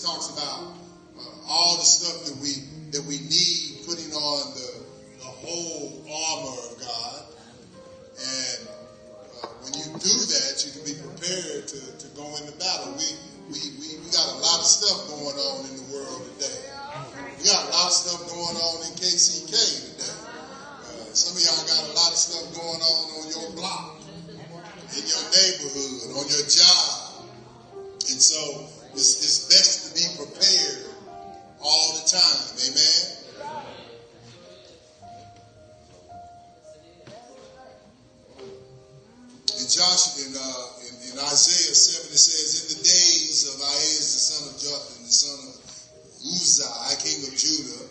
talks about all the stuff that we need, putting on the whole armor of God. And when you do that, you can be prepared to go into battle. We got a lot of stuff going on in the world today. We got a lot of stuff going on in KCK today. Some of y'all got a lot of stuff going on your block, in your neighborhood, on your job. And so it's best to be prepared all the time. Amen. In Isaiah 7, it says, in the days of Ahaz, the son of Jotham, the son of Uzziah, king of Judah,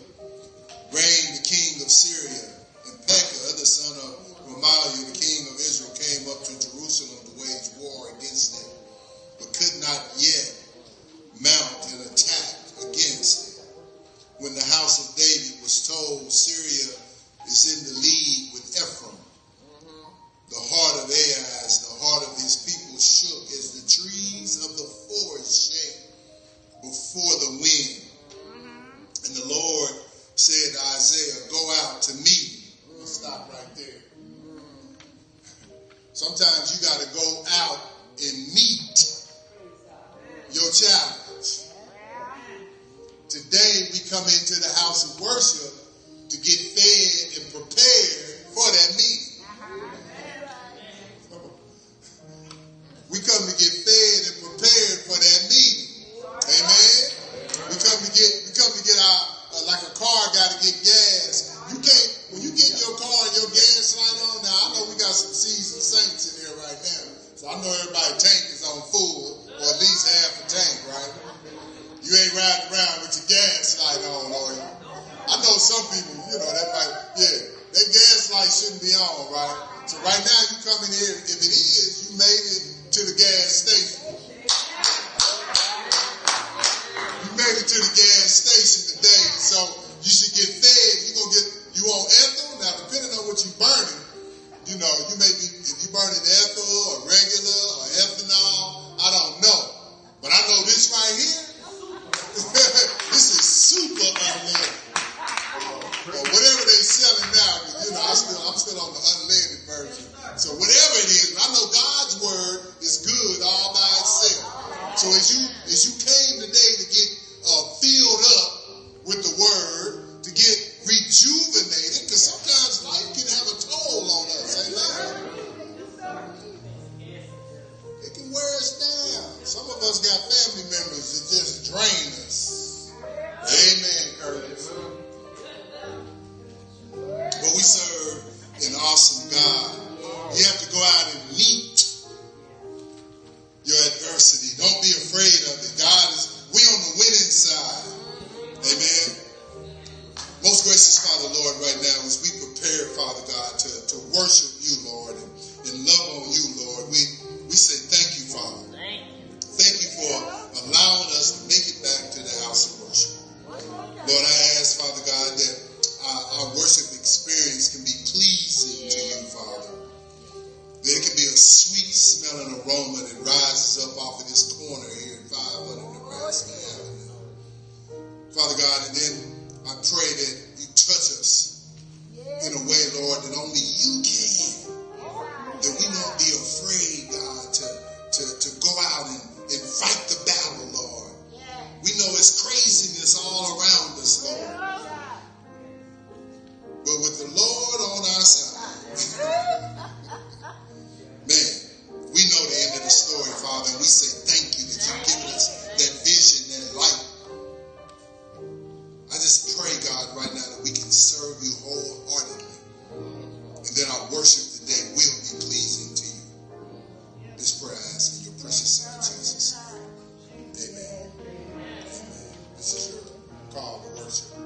reigned the king of Syria, and Pekah, the son of Remaliah, the king of Israel, came up to Jerusalem to wage war against it, but could not yet mount an attack against it. When the house of David was told Syria is in the league with Ephraim, the heart of Ahaz, the heart of his people shook as the trees of the forest shake before the wind. And the Lord said to Isaiah, go out to meet me. I'm going to stop right there. Sometimes you got to go out and meet your challenge. Today we come into the house of worship to get fed and prepared for that meeting. We come to get fed and prepared for that meeting. Amen. We come to get our, like a car got to get gas. You can't, when you get in your car and your gas light on, now I know we got some seasoned saints in here right now. So I know everybody's tank is on full, or at least half a tank, right? You ain't riding around with your gas light on, are you? I know some people, that might, their gas light shouldn't be on, right? So right now you come in here, if it is, you made it to the gas station. You made it to the gas station today, so you should get fed. You on ethanol? Now, depending on what you're burning, you may be, if you're burning ethanol or regular or ethanol, I don't know. But I know this right here, this is super unleaded. Or whatever they selling now, I'm still on the unleaded version. So whatever it is, I know God's word is good all by itself. So as you came today to get filled up with the word, to get rejuvenated, because sometimes life can have a toll on us, amen? It can wear us down. Some of us got family members that just drain us. Amen, Curtis. But we serve an awesome God. You have to go out and meet your adversity. Don't be afraid of it. We on the winning side. Amen. Most gracious Father, Lord, right now, as we prepare, Father God, to worship you, Lord, and love on you, Lord, we say thank you, Father. Thank you for allowing us to make it back to the house of worship. Lord, I ask, Father God, that our worship experience can be pleasing to you, Father. That it can be a sweet smelling aroma that rises up off of this corner here at 500 Nebraska Avenue. Father God, and then I pray that you touch us in a way, Lord, that only you can. That we won't be afraid, God, to go out and fight the battle, Lord. We know it's craziness all around us, Lord. But with the Lord on our side, man, we know the end of the story, Father, and we say thank you that you've given us that vision, that light. I just pray, God, right now that we can serve you wholeheartedly, and that our worship today will be pleasing to you. This prayer I ask in your precious Son, Jesus. Amen. Amen. This is your call to worship.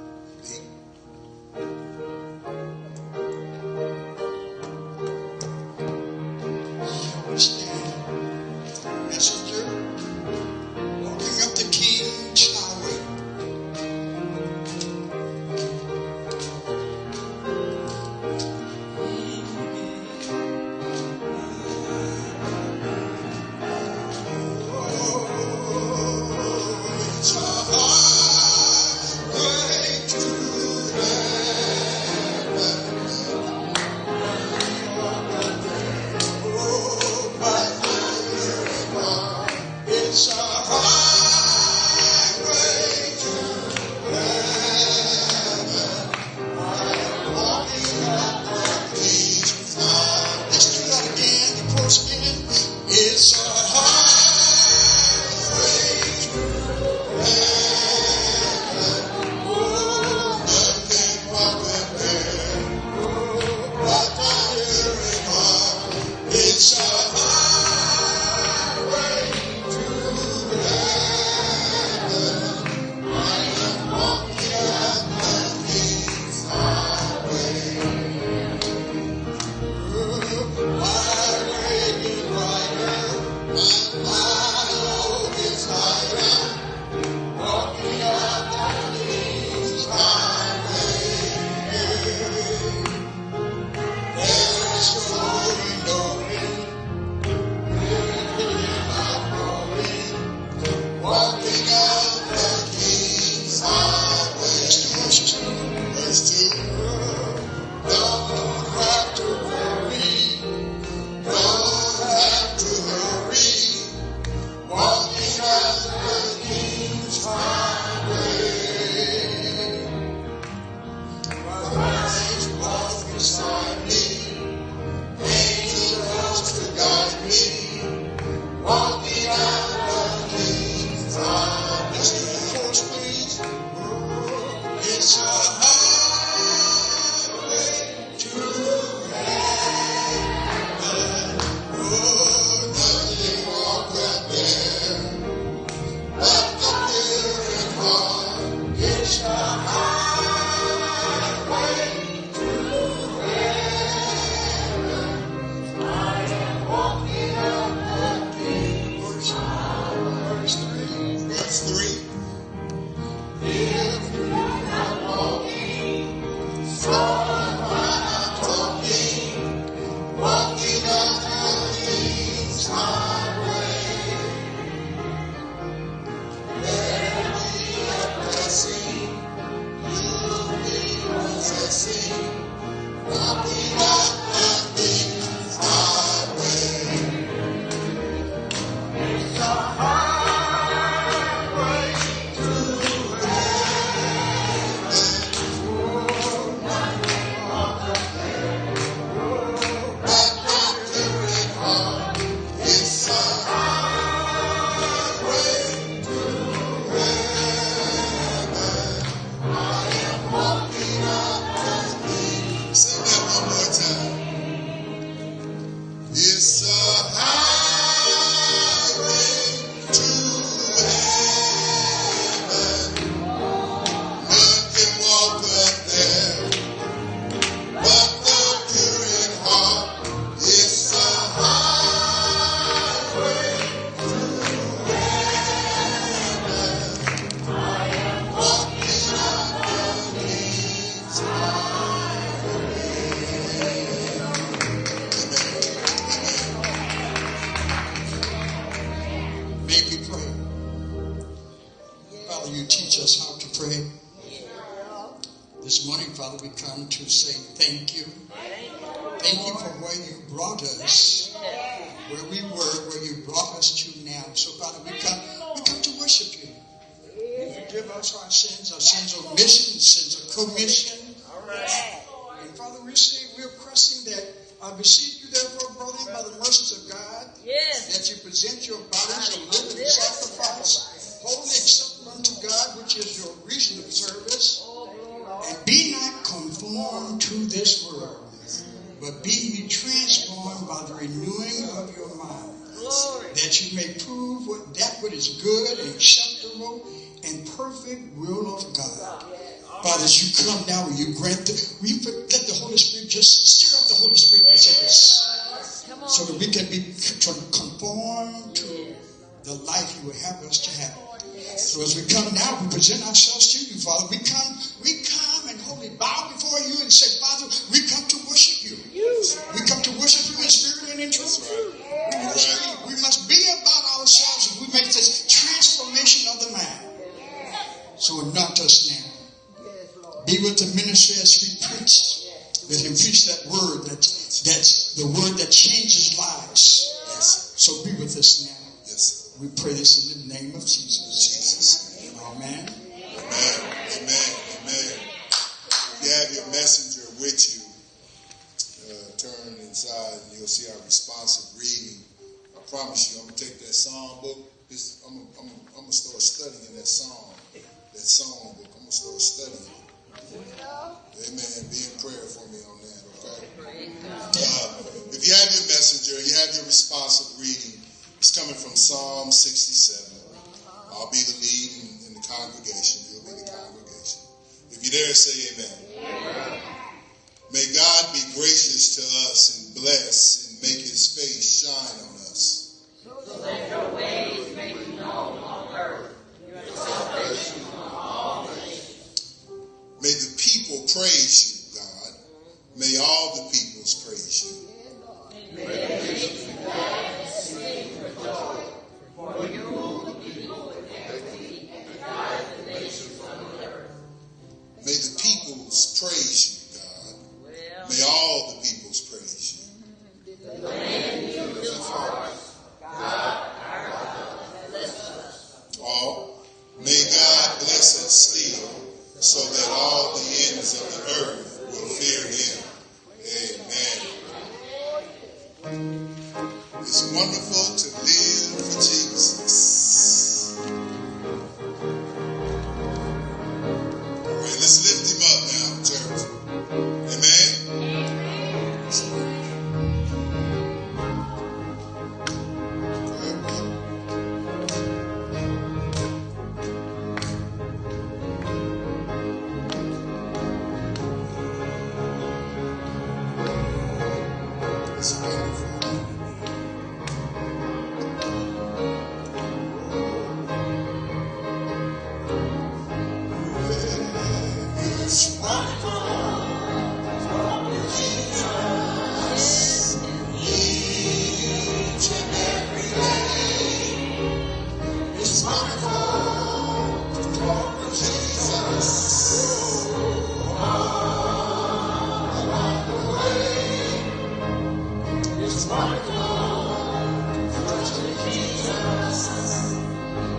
Father, you teach us how to pray. This morning, Father, we come to say thank you. Thank you for where you brought us, where we were, where you brought us to now. So, Father, we come to worship you. You forgive us our sins of omission, sins of commission. And Father, we say we're pressing that. I beseech you, therefore, brethren, by the mercies of God, that you present your bodies a living sacrifice, holy acceptable unto God, which is your reasonable service. And be not conformed to this world, but be ye transformed by the renewing of your mind, that you may prove what is good and acceptable and perfect will of God. Father, as you come now, will you grant let the Holy Spirit just stir up the Holy Spirit within us, so that we can be conformed to the life you would have us to have. So as we come now, we present ourselves to you, Father. We come and humbly bow before you and say, Father, we come to worship you. We come to worship you in spirit and in truth. We must be about ourselves, and we make this transformation of the mind. So anoint us now. Be with the minister as we preach. Let him preach that word, that's the word that changes lives. Yes. So be with us now. Yes. We pray this in the name of Jesus. Amen. Amen. If you have your messenger with you, turn inside and you'll see our responsive reading. I promise you, I'm going to take that psalm book. I'm going to start studying that song book. I'm going to start studying. Amen. Be in prayer for me on that, okay? If you have your messenger, you have your responsive reading. It's coming from Psalm 67. I'll be the lead in the congregation. You'll be the congregation. If you're there, say amen. May God be gracious to us and bless and make his face shine on us. So that your ways may be known on earth, your salvation on all nations. May the people praise you, God. May all the peoples praise you. May the nations be glad and sing for joy. For you rule the people with equity and guide the nations on the earth. May the peoples praise you, God. May all the peoples praise you. The land you depart, God, our God, bless us. All. May God bless us still, so that all the ends of the earth will fear him. Amen. It's wonderful to live for Jesus. All right, let's lift him up now, church. Amen. It's wonderful. It's wonderful. Each and every day. It's wonderful to walk with Jesus. It's wonderful to trust in Jesus.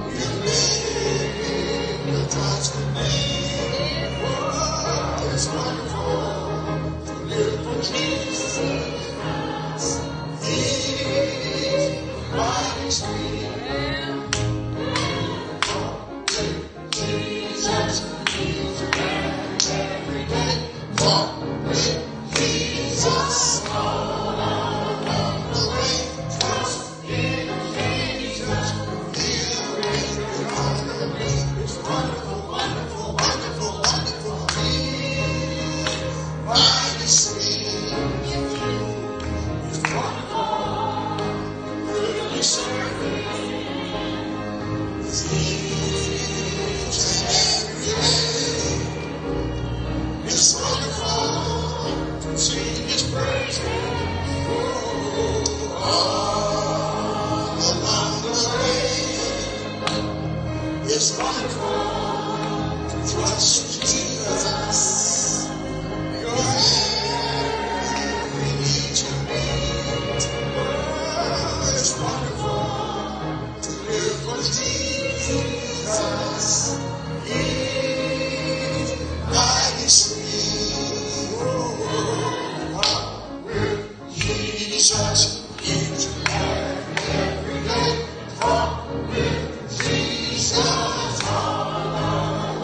You live in the trust in me. It's wonderful. Trust Jesus. Your hand will lead you. Oh, it's wonderful to live for Jesus. He's mighty sweet. Oh, will Jesus lead you every day? Walk with Jesus all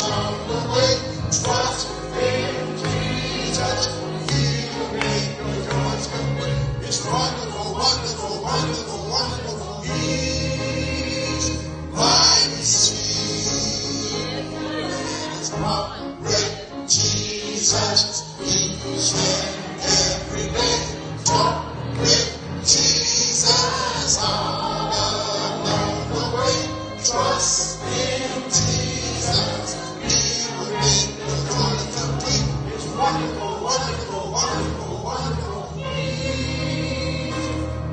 along the way. Trust in Jesus. He will make your joys complete. It's wonderful, wonderful, wonderful, wonderful. He's mighty sweet. It's walk with Jesus. He's every day. Talk with Jesus all along the way. Trust in Jesus. He will make your joy complete. It's wonderful, wonderful, wonderful, wonderful.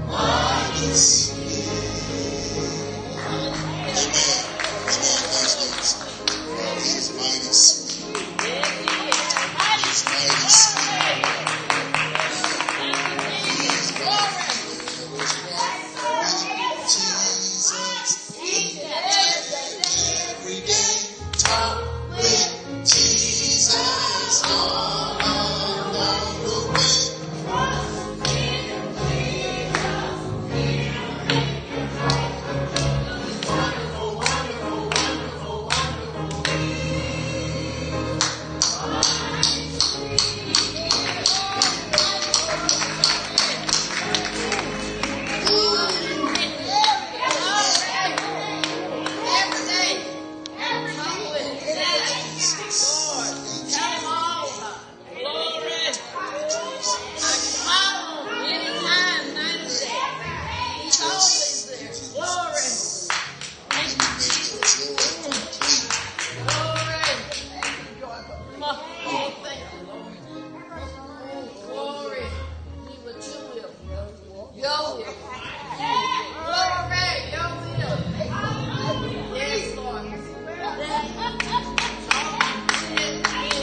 Mighty sweet. Amen. Amen. Thanks, Jesus. He's mighty sweet. He's mighty sweet. He's mighty. What's wrong with Jesus? Every day, talk with Jesus all along the way.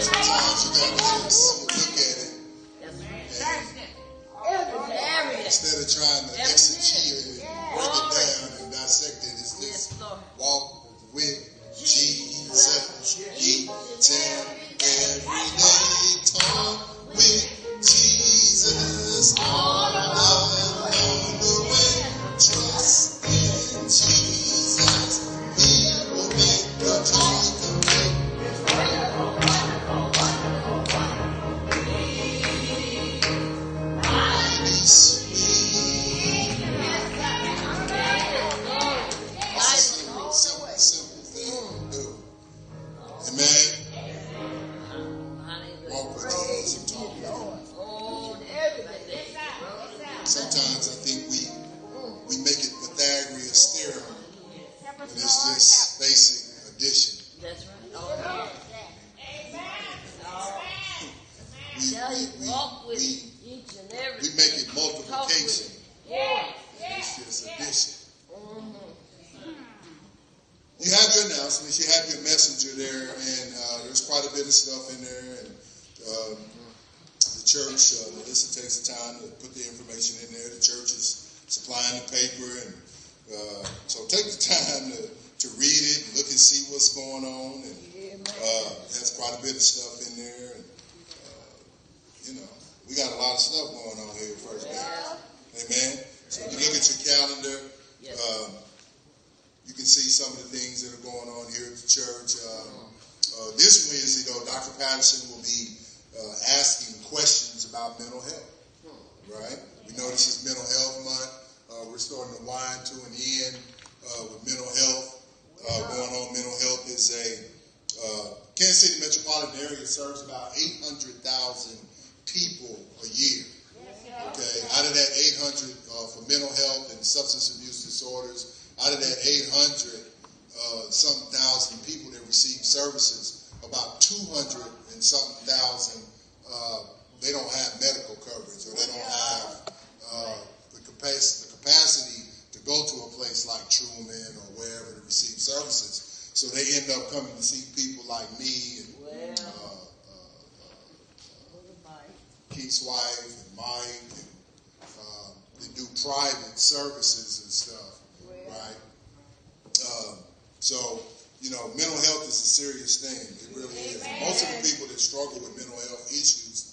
Sometimes you gotta just look at it instead of trying to execute it, break it down and dissect it. It's just walk with Jesus each and every day. Talk with Jesus all along the way. Trust in Jesus. He will make your joy complete. Mighty sweet. Simple thing to do. Amen. Walk with Jesus and talk with him. Sometimes I think we make it Pythagorean theorem, but it's just basic addition. That's right. We Walk with each and every. we make it multiplication. It's just addition. You have your announcements, you have your messenger there, and there's quite a bit of stuff in there. And the church, Melissa takes the time to put the information in there. The church is supplying the paper, and so take the time to read it and look and see what's going on. And has quite a bit of stuff in there. And we got a lot of stuff going on here at First Baptist. Amen. So if you look at your calendar, you can see some of the things that are going on here at the church. This Wednesday, though, Dr. Patterson will be asking questions about mental health. Right? We know this is Mental Health Month. We're starting to wind to an end with mental health going on. Mental health is Kansas City metropolitan area serves about 800,000 people a year. Okay, out of that 800 for mental health and substance abuse disorders, out of that 800 something thousand people that receive services, about 200 and something thousand they don't have medical coverage, or they don't have the capacity to go to a place like Truman or wherever to receive services. So they end up coming to see people like me and Keith's wife and Mike, and they do private services and stuff, right? So, mental health is a serious thing. It really is. And most of the people that struggle with mental health issues,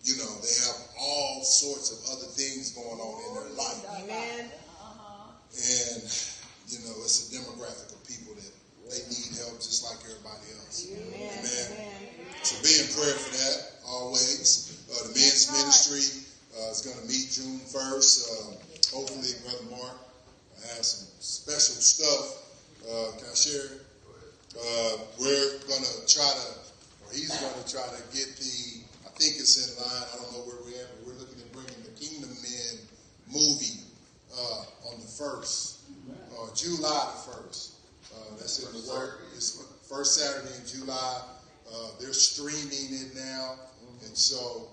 they have all sorts of other things going on in their life. Amen. And, it's a demographic of people that they need help just like everybody else. Amen. So be in prayer for that always. The men's ministry is going to meet June 1st. Hopefully, Brother Mark has some special stuff. Can I share it? We're going to try to, or he's going to try to get I think it's in line. I don't know where we're at, but we're looking at bringing the Kingdom Men movie on the 1st, July the 1st. That's in the work. It's first Saturday in July. They're streaming it now, and so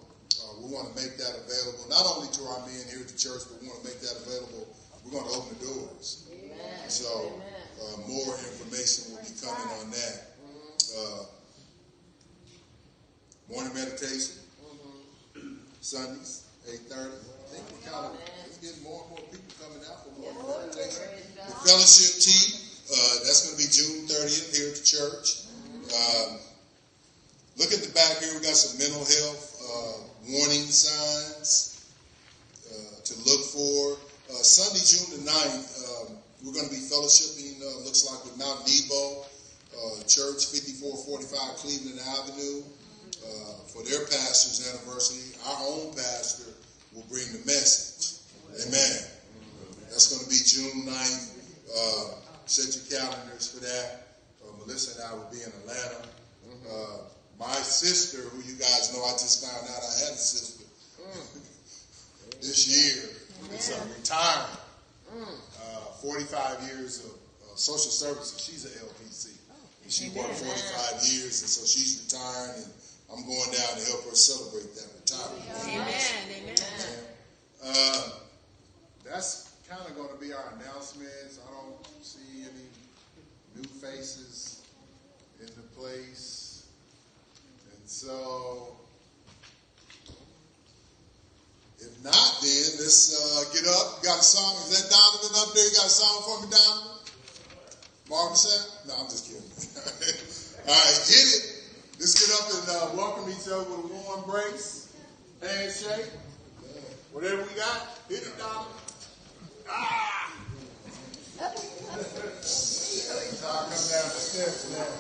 we want to make that available not only to our men here at the church, but we want to make that available. We're going to open the doors. Amen. So more information will be coming on that. Morning meditation, Sundays, 8:30. I think we're getting more and more people coming out for morning meditation. The fellowship tea, that's going to be June 30th here at the church. Look at the back here. We got some mental health warning signs to look for. Sunday, June the 9th, we're going to be fellowshipping, looks like with Mount Nebo Church, 5445 Cleveland Avenue, for their pastor's anniversary. Our own pastor will bring the message. Amen. That's going to be June 9th. Set your calendars for that. Melissa and I will be in Atlanta. My sister, who you guys know, I just found out I had a sister this year. It's retiring. 45 years of social services. She's an LPC. And she worked 45 years, and so she's retiring, and I'm going down to help her celebrate that retirement. Amen. That's kind of going to be our announcements. I don't see any new faces in the place. And so, if not, then let's get up. You got a song? Is that Donovan up there? You got a song for me, Donovan? Marvin said? No, I'm just kidding. All right, hit it. Let's get up and welcome each other with a warm embrace, handshake, whatever we got. Hit it, Donovan. Ah! So I'll come down the steps now.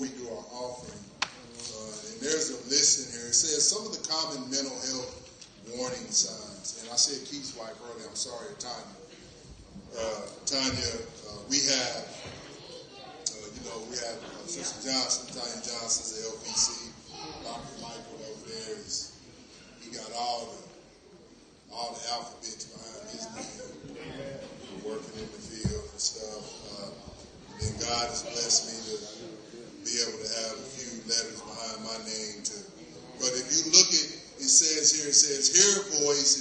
we do our offering, and there's a list in here. It says some of the common mental health warning signs. And I said Keith's wife earlier. I'm sorry, Tanya. We have, we have Sister Johnson, Tanya Johnson's the LPC. Dr. Michael over there he got all the alphabets behind his name, working in the field and stuff. Then God has blessed me to be able to have a few letters behind my name too. But if you look at, it says, hear a voice.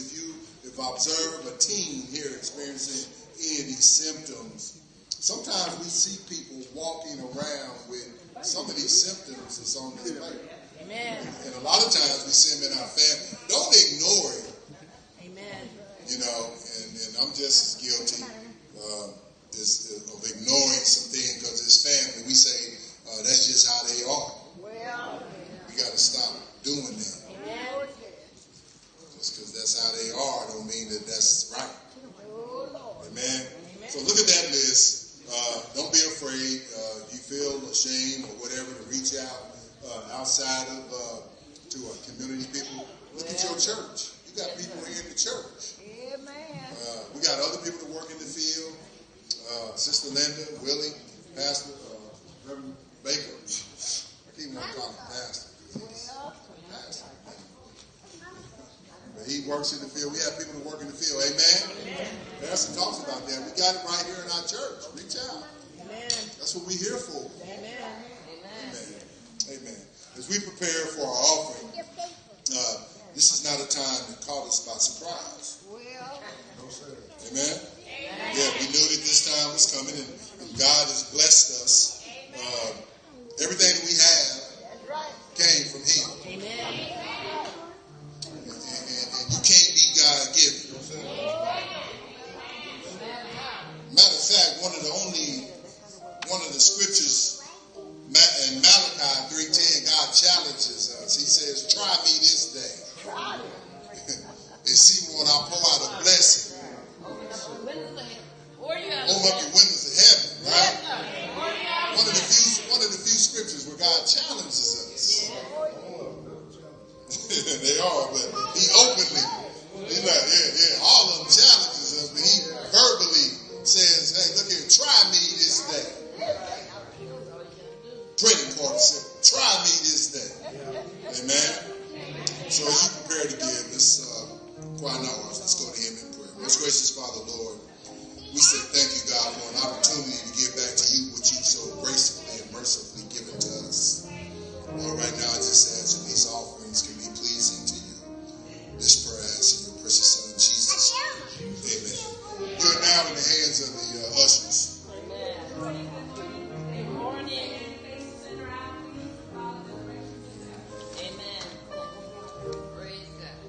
If I observe a teen here experiencing any of these symptoms, sometimes we see people walking around with some of these symptoms that's on this paper. Amen. And a lot of times we see them in our family. Don't ignore it. Amen. And I'm just as guilty of ignoring some things because it's family. We say that's just how they are. Well, We got to stop doing that. amen. Just because that's how they are don't mean that that's right. Amen. Amen. So look at that list. Don't be afraid. You feel ashamed or whatever to reach out outside of to community people. Look at your church. You got people here in the church. Amen. We got other people that work in the field. Sister Linda, Willie, Pastor Reverend Baker. I keep on calling him Pastor. Pastor. But he works in the field. We have people that work in the field. Amen. Pastor talks about that. We got it right here in our church. Reach out. Amen. That's what we're here for. Amen. Amen. As we prepare for our offering, this is not a time that caught us by surprise. No, sir. Amen. Yeah, we knew that this time was coming, and God has blessed us. Everything that we have came from Him. Amen. And you can't be God-given. Matter of fact, one of the scriptures in Malachi 3:10, God challenges us. He says, "Try me this day, and see when I pour out a blessing. Open up your windows of heaven." Right? One of the few scriptures where God challenges us. They are, but He openly, He's like, all of them challenges us, but He verbally says, "Hey, look here, try me this day." Trading card said, "Try me this day." Amen. So as you prepare to give, let's quiet our hearts. Let's go to Him in prayer. Most gracious Father, Lord, we say thank you, God, for an opportunity to give back to you what you've so gracefully and mercifully given to us. Right now, I just ask that these offerings can be pleasing to you. This prayer I ask in your precious Son, Jesus. Amen. You're now in the hands of the ushers. Good morning. Amen. Praise God.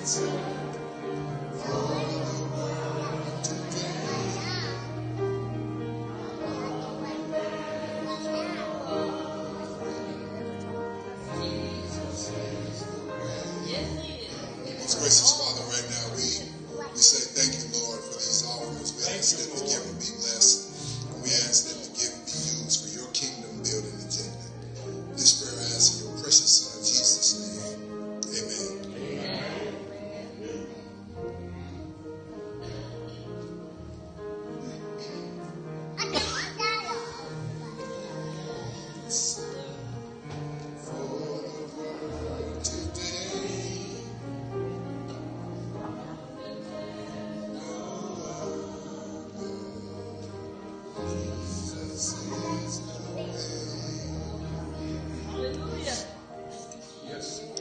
Most gracious Father, right now we say thank you, Lord, for these offerings. We ask that the giver be blessed, and we ask that the gift be used for your kingdom building agenda. This prayer I ask in your precious Son, Jesus' name. Amen.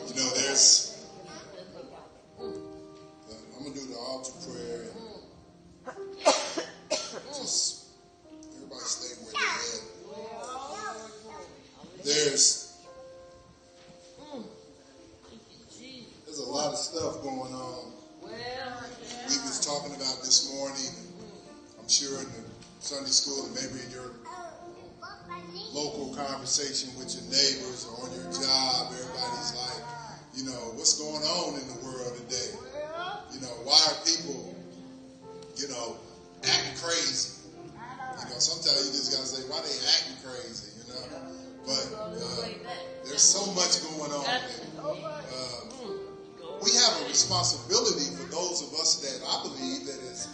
You know, I'm going to do the altar prayer and just everybody stay where they're at. There's a lot of stuff going on. We was talking about this morning, I'm sure in the Sunday school and maybe in your local conversation with your neighbors or on your job, everybody's like, you know, what's going on in the world today? You know, why are people, you know, acting crazy? You know, sometimes you just got to say, why they acting crazy, you know? But there's so much going on. And, we have a responsibility for those of us that I believe that has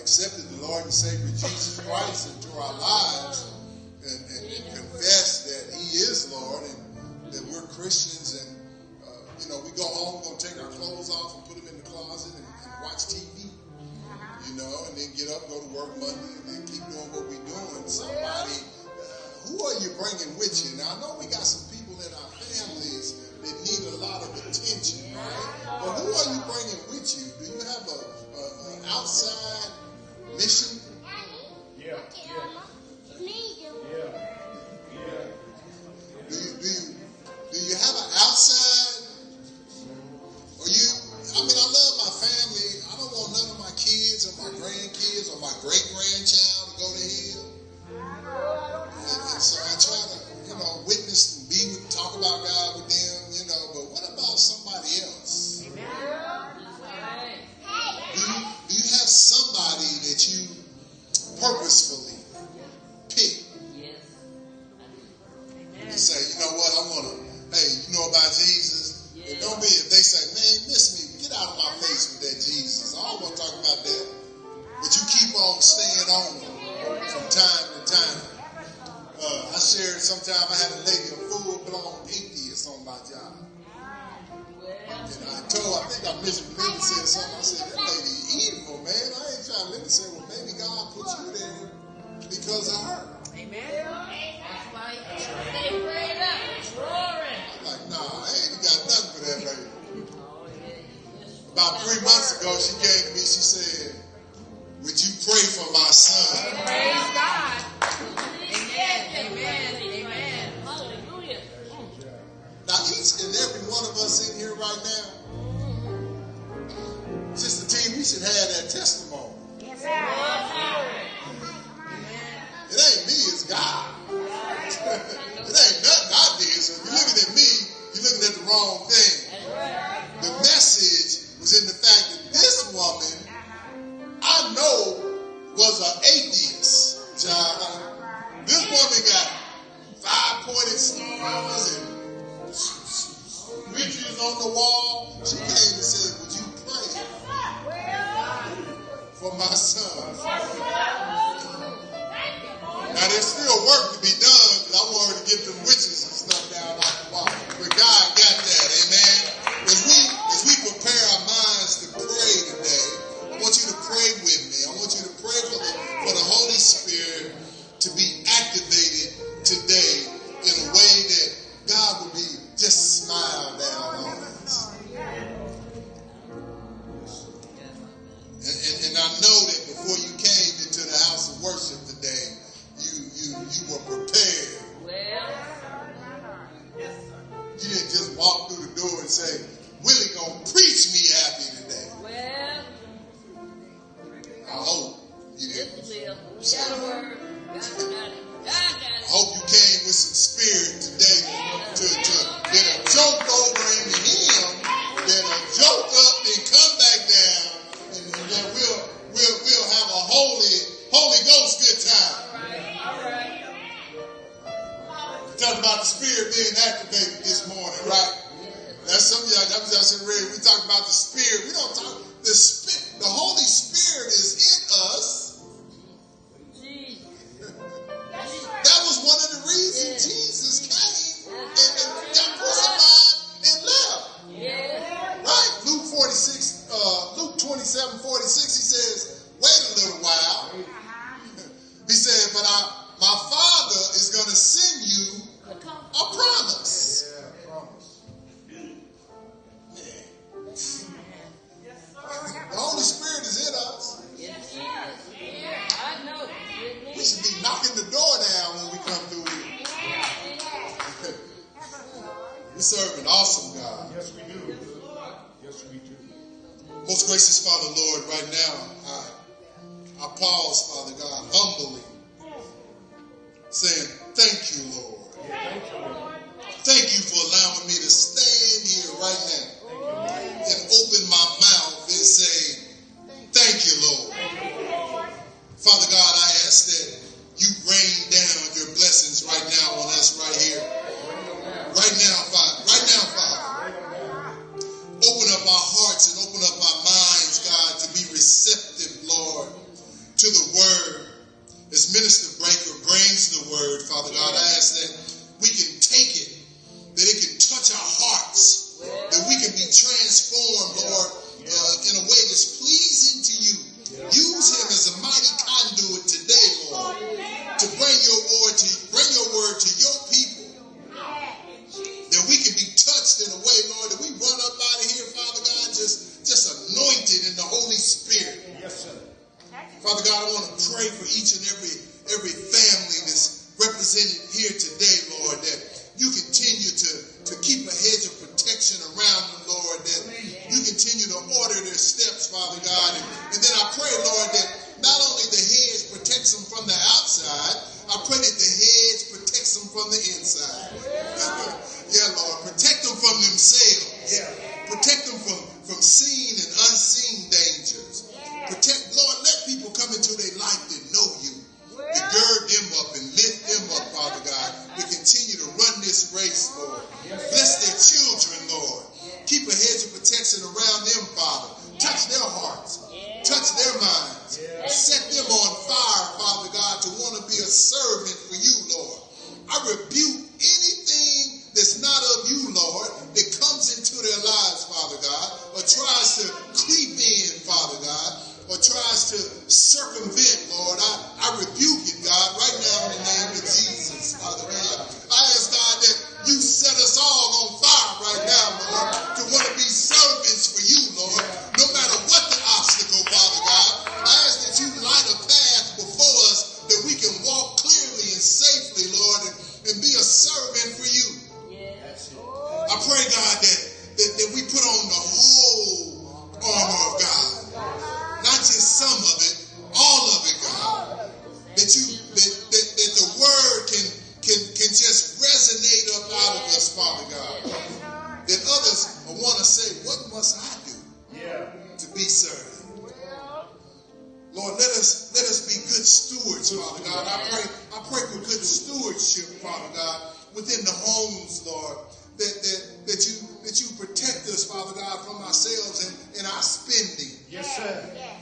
accepted the Lord and Savior Jesus Christ into our lives and confess that He is Lord and that we're Christians. And, you know, we go home, we're going to take our clothes off and put them in the closet and watch TV, you know, and then get up, go to work Monday, and then keep doing what we're doing. Somebody, who are you bringing with you? Now, I know we got some people in our families that need a lot of attention, right? But who are you bringing with you? Do you have an outside mission? Yeah. Do you have an outside? Or you? I mean, I love my family. I don't want none of my kids or my grandkids or my great grandchild to go to hell. And so I try to, you know, witness and be with, talk about God with them, you know. But what about somebody else? Do you have somebody that you purposefully pick? And say, you know what, I want to, hey, you know about Jesus? And don't be, if they say, man, miss me, get out of my face with that Jesus. I don't want to talk about that. But you keep on staying on them from time to time. I shared sometime I had a lady, a full-blown atheist on my job. And I think I mentioned Linda said something. I said, that lady evil, man. I ain't trying to. Linda said, well, maybe God put you there because of her. Amen. I'm like, nah, I ain't got nothing for that lady. About 3 months ago, she came to me, she said, would you pray for my son? Praise God. Amen. Hallelujah. Now, each and every one of us in here right now, Sister T, we should have that testimony. Yes, It ain't me, it's God. It ain't nothing I did. So if you're looking at me, you're looking at the wrong thing. The message was in the fact that this woman, I know, was an atheist, John. This woman got 5-pointed stars and pictures on the wall. She came and said, would you pray for my son? Now, there's still work to be done, because I want her to get them witches and stuff down off the wall. But God got that, amen? As we prepare our minds to pray today, I want you to pray with me. I want you to pray for the Holy Spirit to be activated today in a way that God will be just smile down on us. And I know that before you came into the house of worship today, you were prepared. You didn't just walk through the door and say, Willie gonna preach me happy today. Well, I hope you didn't. yes, it will. We got a word. God got it. God got I it. hope you came with some spirit today to get a joke over into him, then a joke up and come back down, and then we'll have a Holy Ghost good time. All right. We talked about the spirit being activated this morning, right? That's some of y'all. That was y'all ready. We talk about the spirit. We don't talk the spirit. The Holy Spirit is in us. Jesus. That was one of the reasons Jesus came and got crucified and left. Yeah. Right? Luke 27:46, he says, wait a little while. He said, but my Father is going to send you a promise. The Holy Spirit is in us. Yes, yes. I know. We should be knocking the door down when we come through here. We serve an awesome God. Yes, we do. Yes, we do. Most gracious Father, Lord, right now, I pause, Father God, humbly, saying, thank you, Lord. Thank you, Lord. Thank you for allowing me to stand here right now and open my mouth and say, thank you, Lord. Father God, I ask that you rain down your blessings right now on us right here. Right now, Father. Right now, Father. Open up our hearts and open up our minds, God, to be receptive, Lord, to the word. As Minister Breaker brings the word, Father God, I ask that we can take it, that it can touch our hearts, that we can be transformed, Lord, in a way that's pleasing to you. Use him as a mighty conduit today, Lord, to bring your word to your people, that we can be touched in a way, Lord, that we run up out of here, Father God, just anointed in the Holy Spirit. Yes, sir. Father God, I want to pray for each and every family that's represented here today, Lord, that you continue to keep a hedge of protection around them, Lord, that you continue to order their steps, Father God. And then I pray, Lord, that not only the hedge protects them from the outside, I pray that the hedge protects them from the inside. Yeah, Lord, protect them from themselves. Protect them from seen and unseen dangers. Protect, Lord, let people come into their life that know you. To gird them up and lift them up, Father God. We continue to run this race, Lord. Bless their children, Lord. Keep a hedge of protection around them, Father. Touch their hearts. Touch their minds. Set them on fire, Father God, to want to be a servant for you, Lord. I rebuke anything that's not of you, Lord, that comes into their lives, Father God, or tries to creep in, Father God, or tries to circumvent, Lord. I rebuke it, God, right now in the name of Jesus, Father God. I ask, God, that you set us all on fire right now, Lord, to want to be servants for you, Lord, no matter what the obstacle, Father God. I ask that you light a path before us that we can walk clearly and safely, Lord, and be a servant for you. I pray, God, that we put on the whole armor of God. Not just some of it, all of it, God. That the word can just resonate up out of us, Father God. That others want to say, what must I do to be served? Lord, let us be good stewards, Father God. I pray for good stewardship, Father God, within the homes, Lord. That you protect us, Father God, from ourselves and our spending. Yes, sir.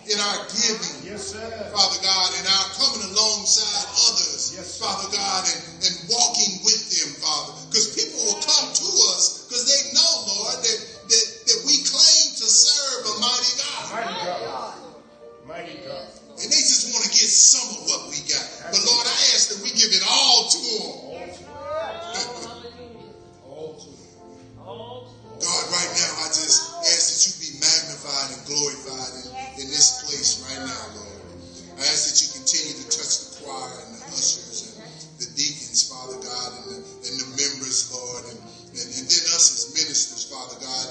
In our giving. Yes, sir. Father God, in our coming alongside others, Yes, Father God, and walking with them, Father. Because people will come to us because they know, Lord, that we claim to serve a mighty God. Mighty God. Mighty God. And they just want to get some of what we got. But Lord, I ask that we give it all to them. God, right now, I just ask that you be magnified and glorified in this place right now, Lord. I ask that you continue to touch the choir and the ushers and the deacons, Father God, and the members, Lord, and then us as ministers, Father God.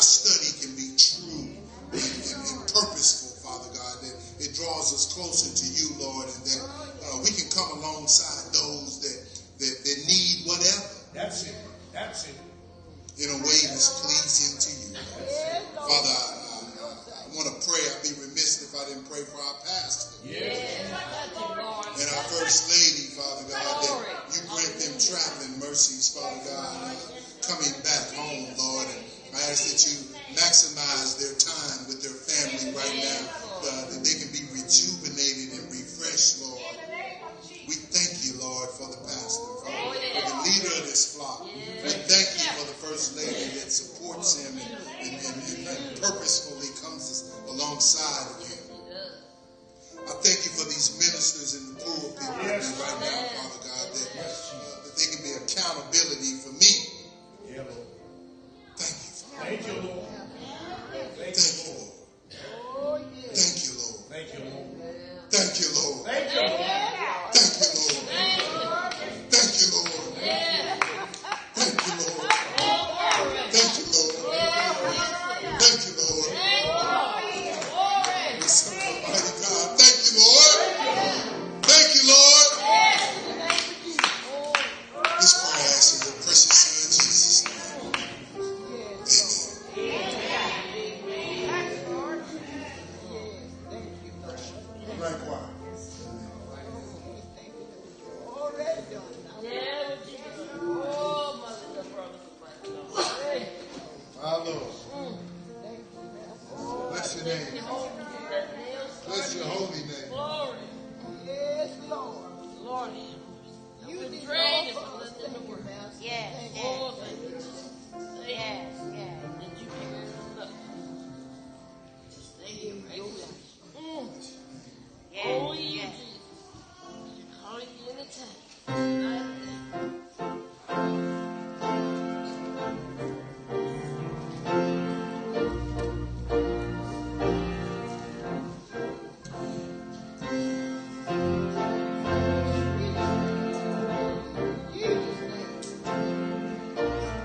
our study can be true and purposeful, Father God, that it draws us closer to you, Lord, and that we can come alongside those that need whatever. That's it. That's it. In a way that's pleasing to you. Father, I want to pray. I'd be remiss if I didn't pray for our pastor. And our First Lady, Father God, that you grant them traveling mercies, Father God, coming back home, Lord. And I ask that you maximize their time with their family right now, that they can be rejuvenated and refreshed, Lord. We thank you, Lord, for the pastor, for the leader of this flock. We thank you for the First Lady that supports him and purposefully comes alongside of him. I thank you for these ministers in the pulpit right now, Father God, that they can be accountability for me. Thank you, Father. Thank you, Lord. Thank you, Lord. Thank you, Lord. Thank you, Lord. Thank you, Lord. Thank you, Lord. Thank you, Lord. Thank you, Lord. Thank you, Lord. Thank you, Lord. Thank you, Lord. You're so mighty, God. Thank you, Lord. Thank you, Lord. This prayer I ask in your precious Son, Jesus' name. Amen. Right, choir. Our Lord. Bless your name. Bless your holy name. Glory. Yes, Lord. Lord, you've been praying for us in the word. Yes, Oh, thank you. Thank you. yes, yes. That you hear us. Thank you. Yes, Only you, yes. Jesus. Calling you anytime. Jesus' name.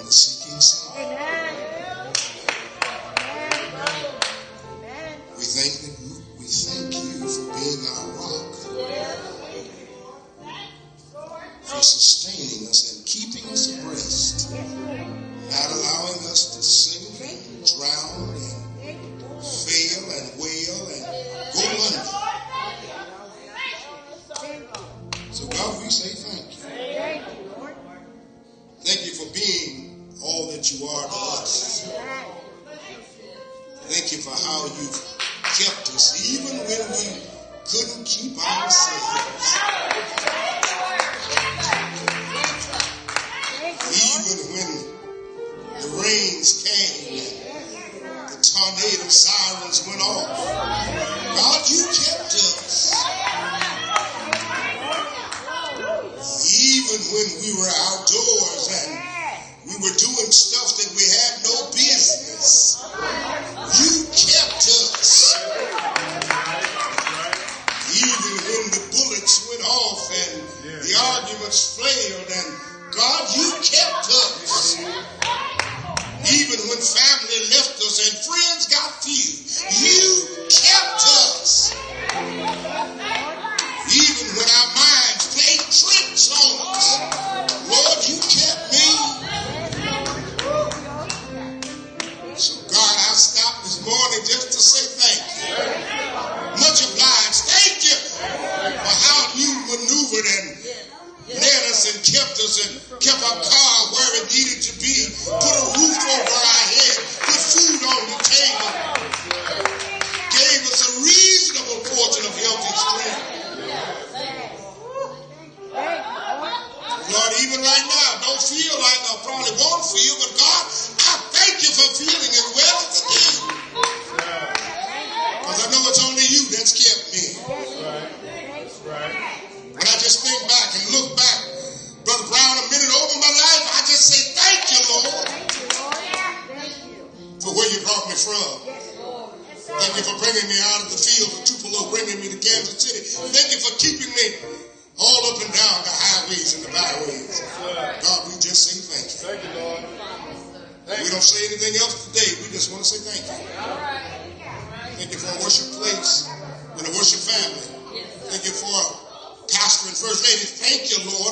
the sinking sun. We thank you for being our rock, for sustaining us and keeping us abreast, not allowing us to sink and drown and fail and wail and go under. So God, we say thank you. Thank you for being all that you are to us. Thank you for how you've kept us even when we couldn't keep ourselves. Even when the rains came and the tornado sirens went off. God, you kept us. Even when we were outdoors and we were doing stuff that we had no business, you kept us. Even when the bullets went off and the arguments flared, and God, you kept us. Even when family left us and friends got few, you kept us. Even when our minds played tricks on us, Lord, you kept me. So God, I stopped this morning just to say thank you. Much obliged. Thank you for how you maneuvered and led us and kept our car where it needed to be, put a roof over our head, put food on the table, gave us a reasonable portion of healthy strength. Lord, even right now, don't feel like I probably won't feel, but God, I thank you for feeling as well as I do. Because I know it's only you that's kept me. When I just think back and look back, Brother Brown, a minute over my life, I just say thank you, Lord, for where you brought me from. Thank you for bringing me out of the field of Tupelo, bringing me to Kansas City. Thank you for keeping me all up and down the highways and the byways. God, we just say thank you. Thank you, Lord. We don't say anything else today. We just want to say thank you. Thank you for a worship place and a worship family. Thank you for pastor and first lady. Thank you, Lord,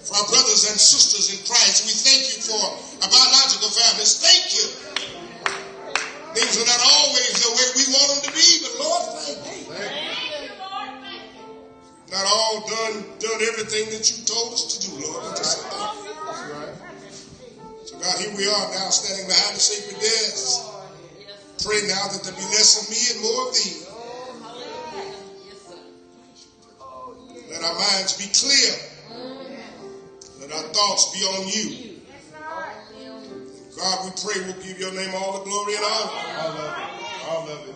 for our brothers and sisters in Christ. We thank you for our biological families. Thank you. Things are not always the way we want them to be, but Lord, thank you. Not all done everything that you told us to do, Lord. I just say thank you. So God, here we are now standing behind the sacred desk. Pray now that there be less of me and more of thee. Let our minds be clear. Let our thoughts be on you. God, we pray we'll give your name all the glory and honor. All of it.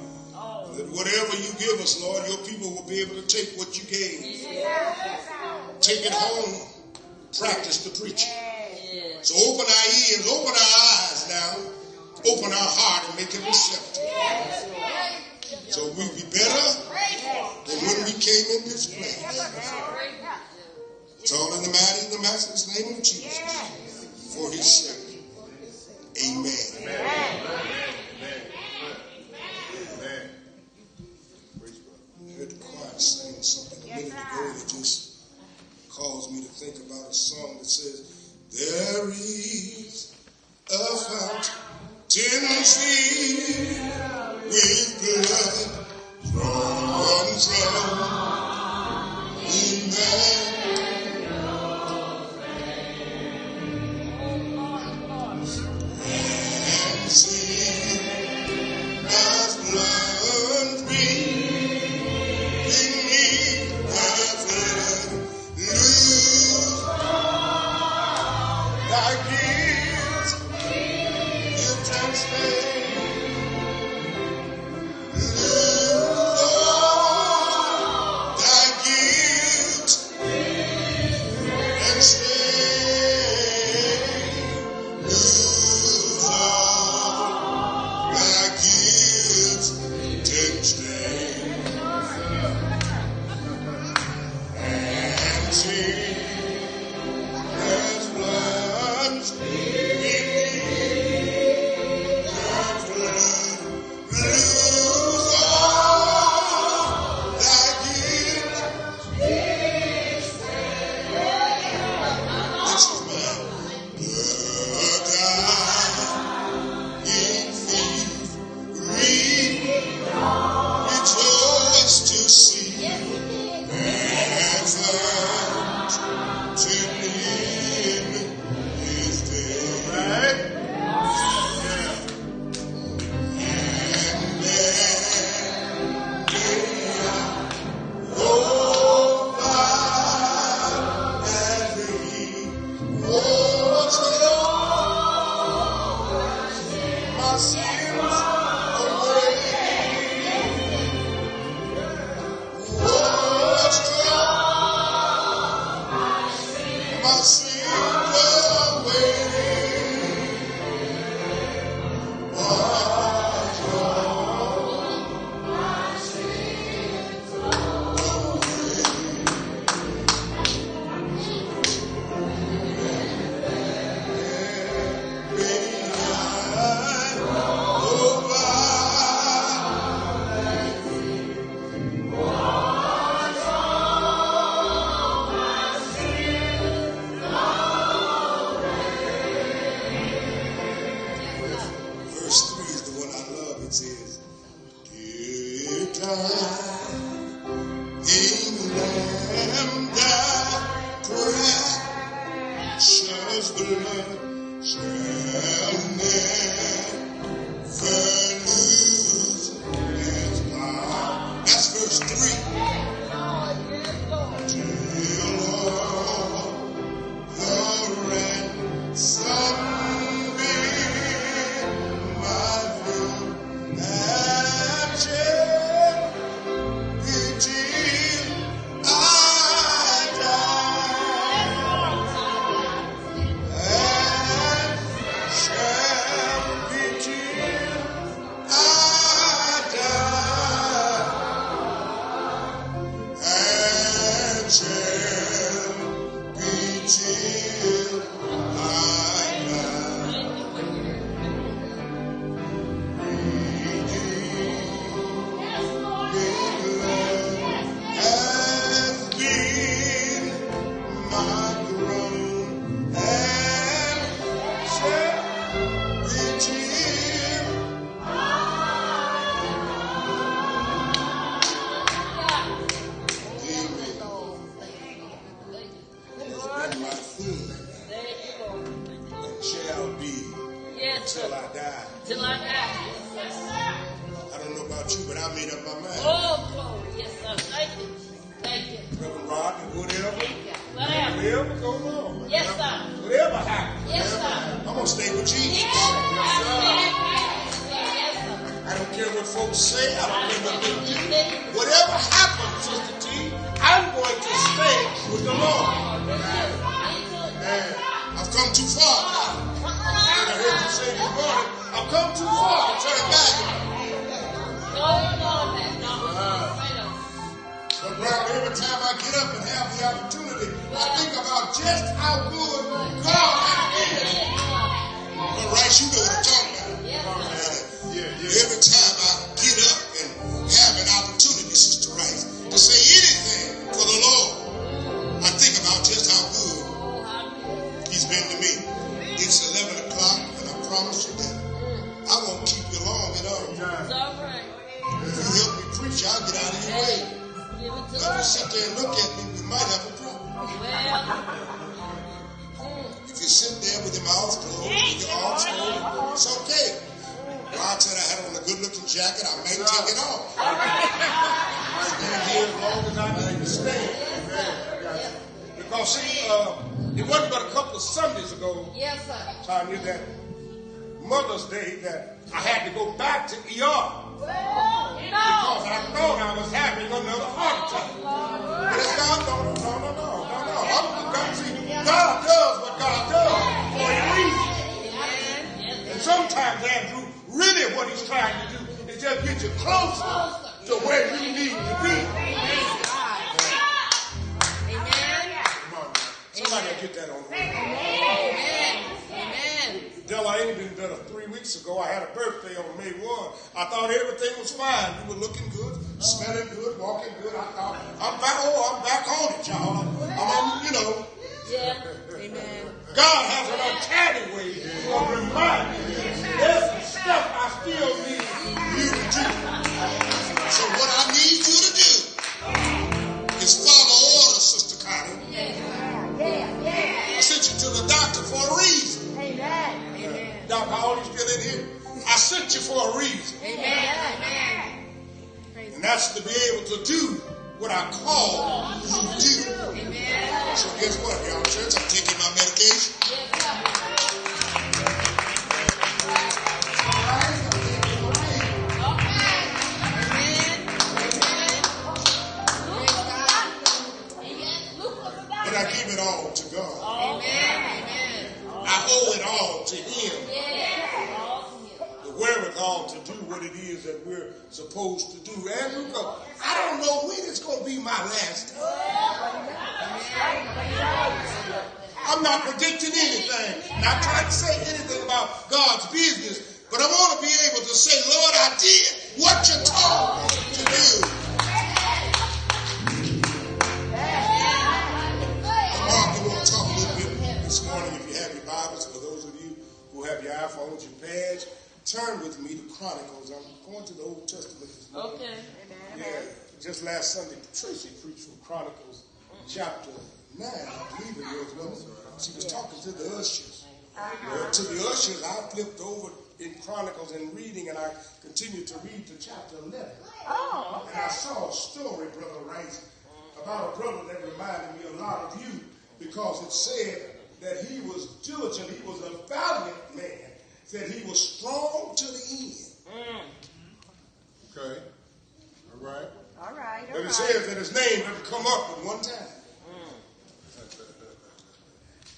That whatever you give us, Lord, your people will be able to take what you gave. Take it home. Practice the preaching. So open our ears, open our eyes now. Open our heart and make it receptive. So we'll be better than when we came in this place. It's all in the mighty and the matchless name of Jesus. For his sake. Amen. I heard the choir sing something a minute ago that just caused me to think about a song that says, there is a fountain filled with blood drawn from Emmanuel. And sin as blood free beneath the flood. Lose thy guilt, guilt and stain. Lose all thy guilt and stain. Lose all thy guilt and stain. And sin as blood my sins away. Wash all my sins away. Verse 3 is the one I love. It says, "Dear time, lamb died, precious blood shall never lose its power." That's verse 3. Till all the ransom bid my food and shall be till I die, and shall be till I die, and shall be till I die. Has been my groan, and shall be till and my food and shall be Yes, till sir. I die. Till I die. I don't know about you, but I made up my mind. Oh, glory. Yes, sir. Thank you. Thank you. Reverend Rod, whatever Whatever. goes on, Yes, sir. whatever happens, Yes, sir. I'm gonna stay with Jesus. Yes, sir. Yes, sir. I don't care what folks say. I don't care what they do. Yes, Whatever happens, Sister T, I'm going to stay with the Lord. And I've come too far now. And I heard you say this morning, I've come too far to turn back. But brother, every time I get up and have the opportunity, I think about just how good God has been. But right, you know what I'm talking about. Every time I get up and have an opportunity, Sister Rice, to say anything for the Lord, I think about just how good He's been to me. It's 11 o'clock, and I promise you that I won't keep you long at all. It's all right. If you help me preach, I'll get out of your way. Give it to If you us. sit there and look at me, we might have a problem. Well, If you sit there with your mouth closed, with your arms closed, it's okay. God said I had on a good-looking jacket. I may take it off. I've been here as long as I need to stay. Because, see, it wasn't but a couple of Sundays ago, yes, sir. Tanya, that Mother's Day, that I had to go back to ER. Because I thought I was having another heart attack. But it's God, no. God does what God does for a reason. And sometimes, Andrew, really what He's trying to do is just get you closer to where you need to be. Come on, somebody get that on the radio. Della ain't been better 3 weeks ago. I had a birthday on May 1. I thought everything was fine. You were looking good, smelling good, walking good. I thought, I'm back on it, y'all. I'm on, you know. Yeah. Amen. God has an uncanny way of reminding me there's some stuff I still need you to do. So what I need you to do is follow orders, Sister Connie. I sent you to the doctor for a reason. Dr. Hall, you still in here? I sent you for a reason. And that's to be able to do what I call you to do. So guess what, y'all, church? I'm taking my medication. But I give it all to God. owe it all to him. The wherewithal to do what it is that we're supposed to do. Andrew, I don't know when it's going to be my last time. I'm not predicting anything. Not trying to say anything about God's business. But I want to be able to say, Lord, I did what you told me to do. Mark, I want to talk a little bit this morning, if you have your Bibles, for those of you who have your iPhones, your pads, turn with me to Chronicles. I'm going to the Old Testament this morning. Okay. Yeah, just last Sunday, Tracy preached from Chronicles chapter 9, I believe it was. She was talking to the ushers. To the ushers, I flipped over in Chronicles and reading, and I continued to read to chapter 11. And I saw a story, Brother Rice, about a brother that reminded me a lot of you, because it said that he was diligent, he was a valiant man, said he was strong to the end. Okay, all right. But it says that his name didn't come up at one time.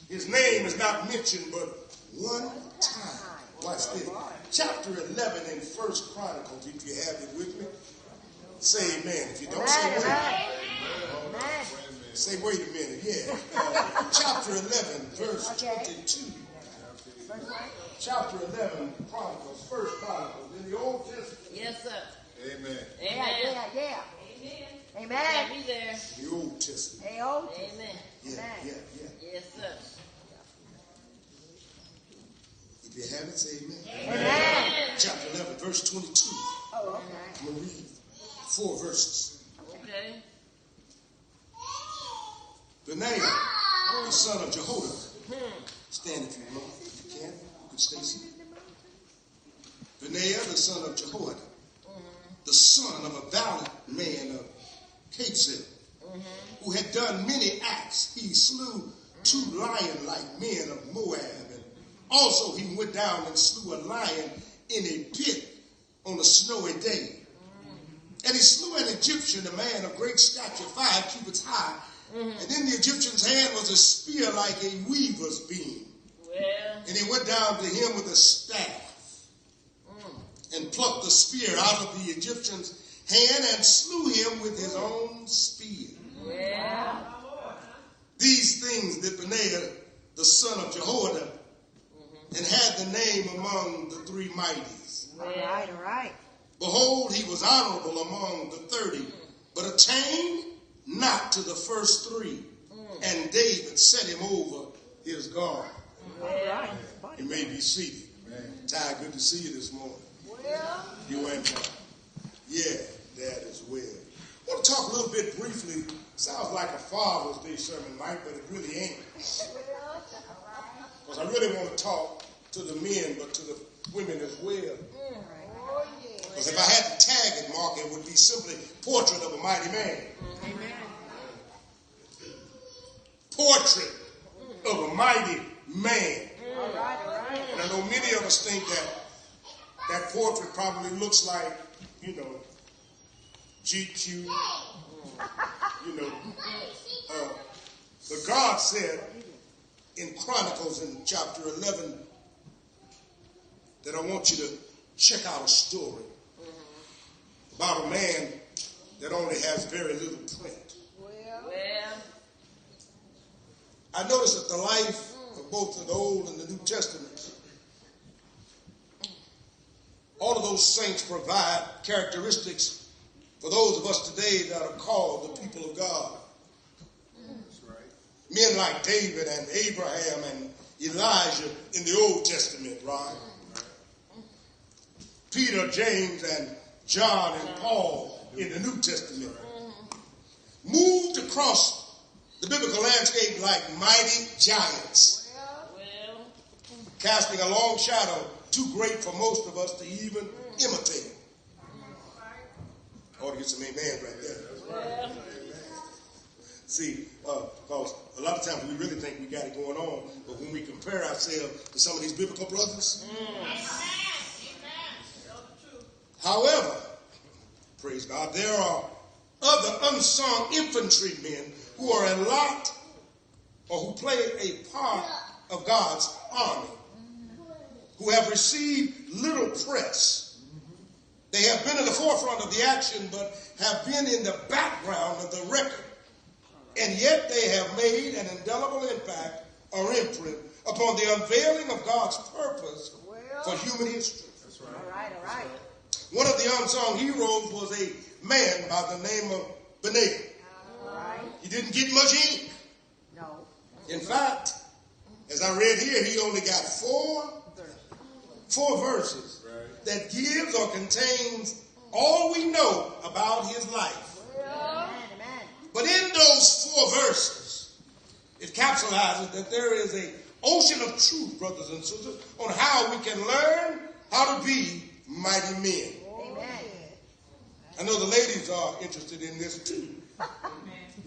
His name is not mentioned but one time. Watch this. Chapter 11 in 1 Chronicles, if you have it with me. Say amen. If you don't, say wait. Say wait a minute. Yeah. Chapter 11, verse 22. Chapter 11, Chronicles, 1 Chronicles, in the Old Testament. Yes, sir. Amen. Yeah. Amen. Yeah, be there. The Old Testament. Amen. Yeah. Yes, sir. If you have it, say amen. Amen. Chapter 11, verse 22. Oh, okay. I'm going to read 4 verses. Okay. Benaiah, the son of Jehoiada. Stand if you will, if you can. Good Stacy. Benaiah, the son of Jehoiada. The son of a valiant man of Kabzeel, who had done many acts. He slew 2 lion-like men of Moab, and also he went down and slew a lion in a pit on a snowy day. And he slew an Egyptian, a man of great stature, 5 cubits high, and in the Egyptian's hand was a spear like a weaver's beam. And he went down to him with a staff and plucked the spear out of the Egyptian's hand and slew him with his own spear. These things did Benaiah, the son of Jehoiada, and had the name among the 3 mighties. All right. Behold, he was honorable among the 30, but attained not to the first 3. And David set him over his guard. All right. You may be seated. Ty, good to see you this morning. You and yeah, that as well. I want to talk a little bit briefly. Sounds like a Father's Day sermon, Mike, but it really ain't. Because I really want to talk to the men, but to the women as well. Because if I had to tag it, Mark, it would be simply Portrait of a Mighty Man. Portrait of a Mighty Man. All right. And I know many of us think that portrait probably looks like, GQ, but God said in Chronicles in chapter 11 that I want you to check out a story about a man that only has very little print. I noticed that the life of both the Old and the New Testament, all of those saints provide characteristics for those of us today that are called the people of God. That's right. Men like David and Abraham and Elijah in the Old Testament, right? Peter, James, and John and Paul in the New Testament. Moved across the biblical landscape like mighty giants, casting a long shadow too great for most of us to even imitate. I ought to get some amen right there. See, because a lot of times we really think we got it going on, but when we compare ourselves to some of these biblical brothers, however, praise God, there are other unsung infantrymen who are a lot, or who play a part of God's army who have received little press. They have been in the forefront of the action, but have been in the background of the record. And yet they have made an indelible impact or imprint upon the unveiling of God's purpose for human history. All right, all right. One of the unsung heroes was a man by the name of Benaiah. All right. He didn't get much ink. No. In fact, as I read here, he only got four verses that gives or contains all we know about his life. Amen, amen. But in those 4 verses, it capsulizes that there is an ocean of truth, brothers and sisters, on how we can learn how to be mighty men. Amen. I know the ladies are interested in this too.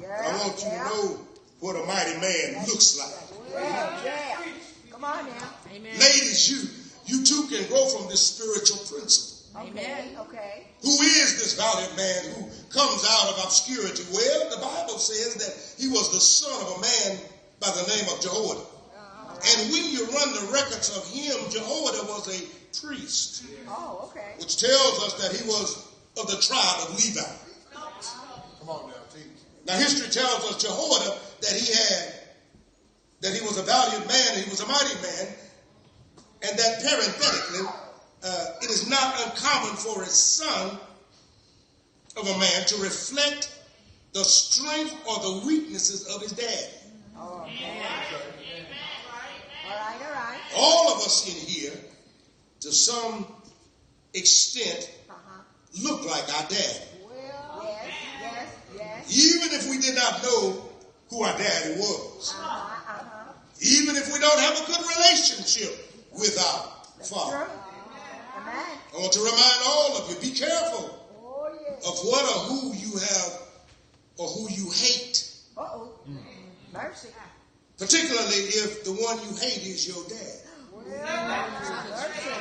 Yeah, I want you to know what a mighty man looks like. Yeah. Come on now. Amen. Ladies, you too can grow from this spiritual principle. Okay, okay. Who is this valiant man who comes out of obscurity? Well, the Bible says that he was the son of a man by the name of Jehoiada. And when you run the records of him, Jehoiada was a priest, Oh, okay. which tells us that he was of the tribe of Levi. Come on now, teach. Now, history tells us Jehoiada that he was a valiant man, he was a mighty man, and that parenthetically, it is not uncommon for a son of a man to reflect the strength or the weaknesses of his dad. Oh, man. All right, all right. All of us in here, to some extent, look like our dad. Well, yes. Even if we did not know who our daddy was. Even if we don't have a good relationship with our father. True. Amen. I want to remind all of you, be careful Oh, yes. of what or who you have or who you hate. Uh-oh. Mercy. Particularly if the one you hate is your dad. Mercy.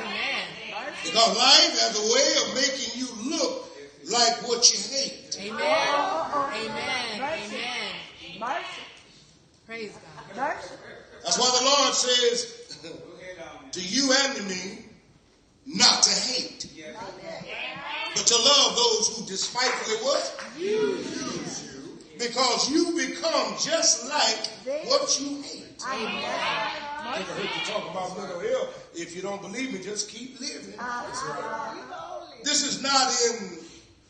Amen. Because life has a way of making you look like what you hate. Amen. Oh. Amen. Mercy. Amen. Mercy. Praise God. Mercy. That's why the Lord says to you and to me not to hate, but to love those who despitefully what? Use you. Because you become just like what you hate. Amen. I think I heard you talk about mental health. If you don't believe me, just keep living. This is not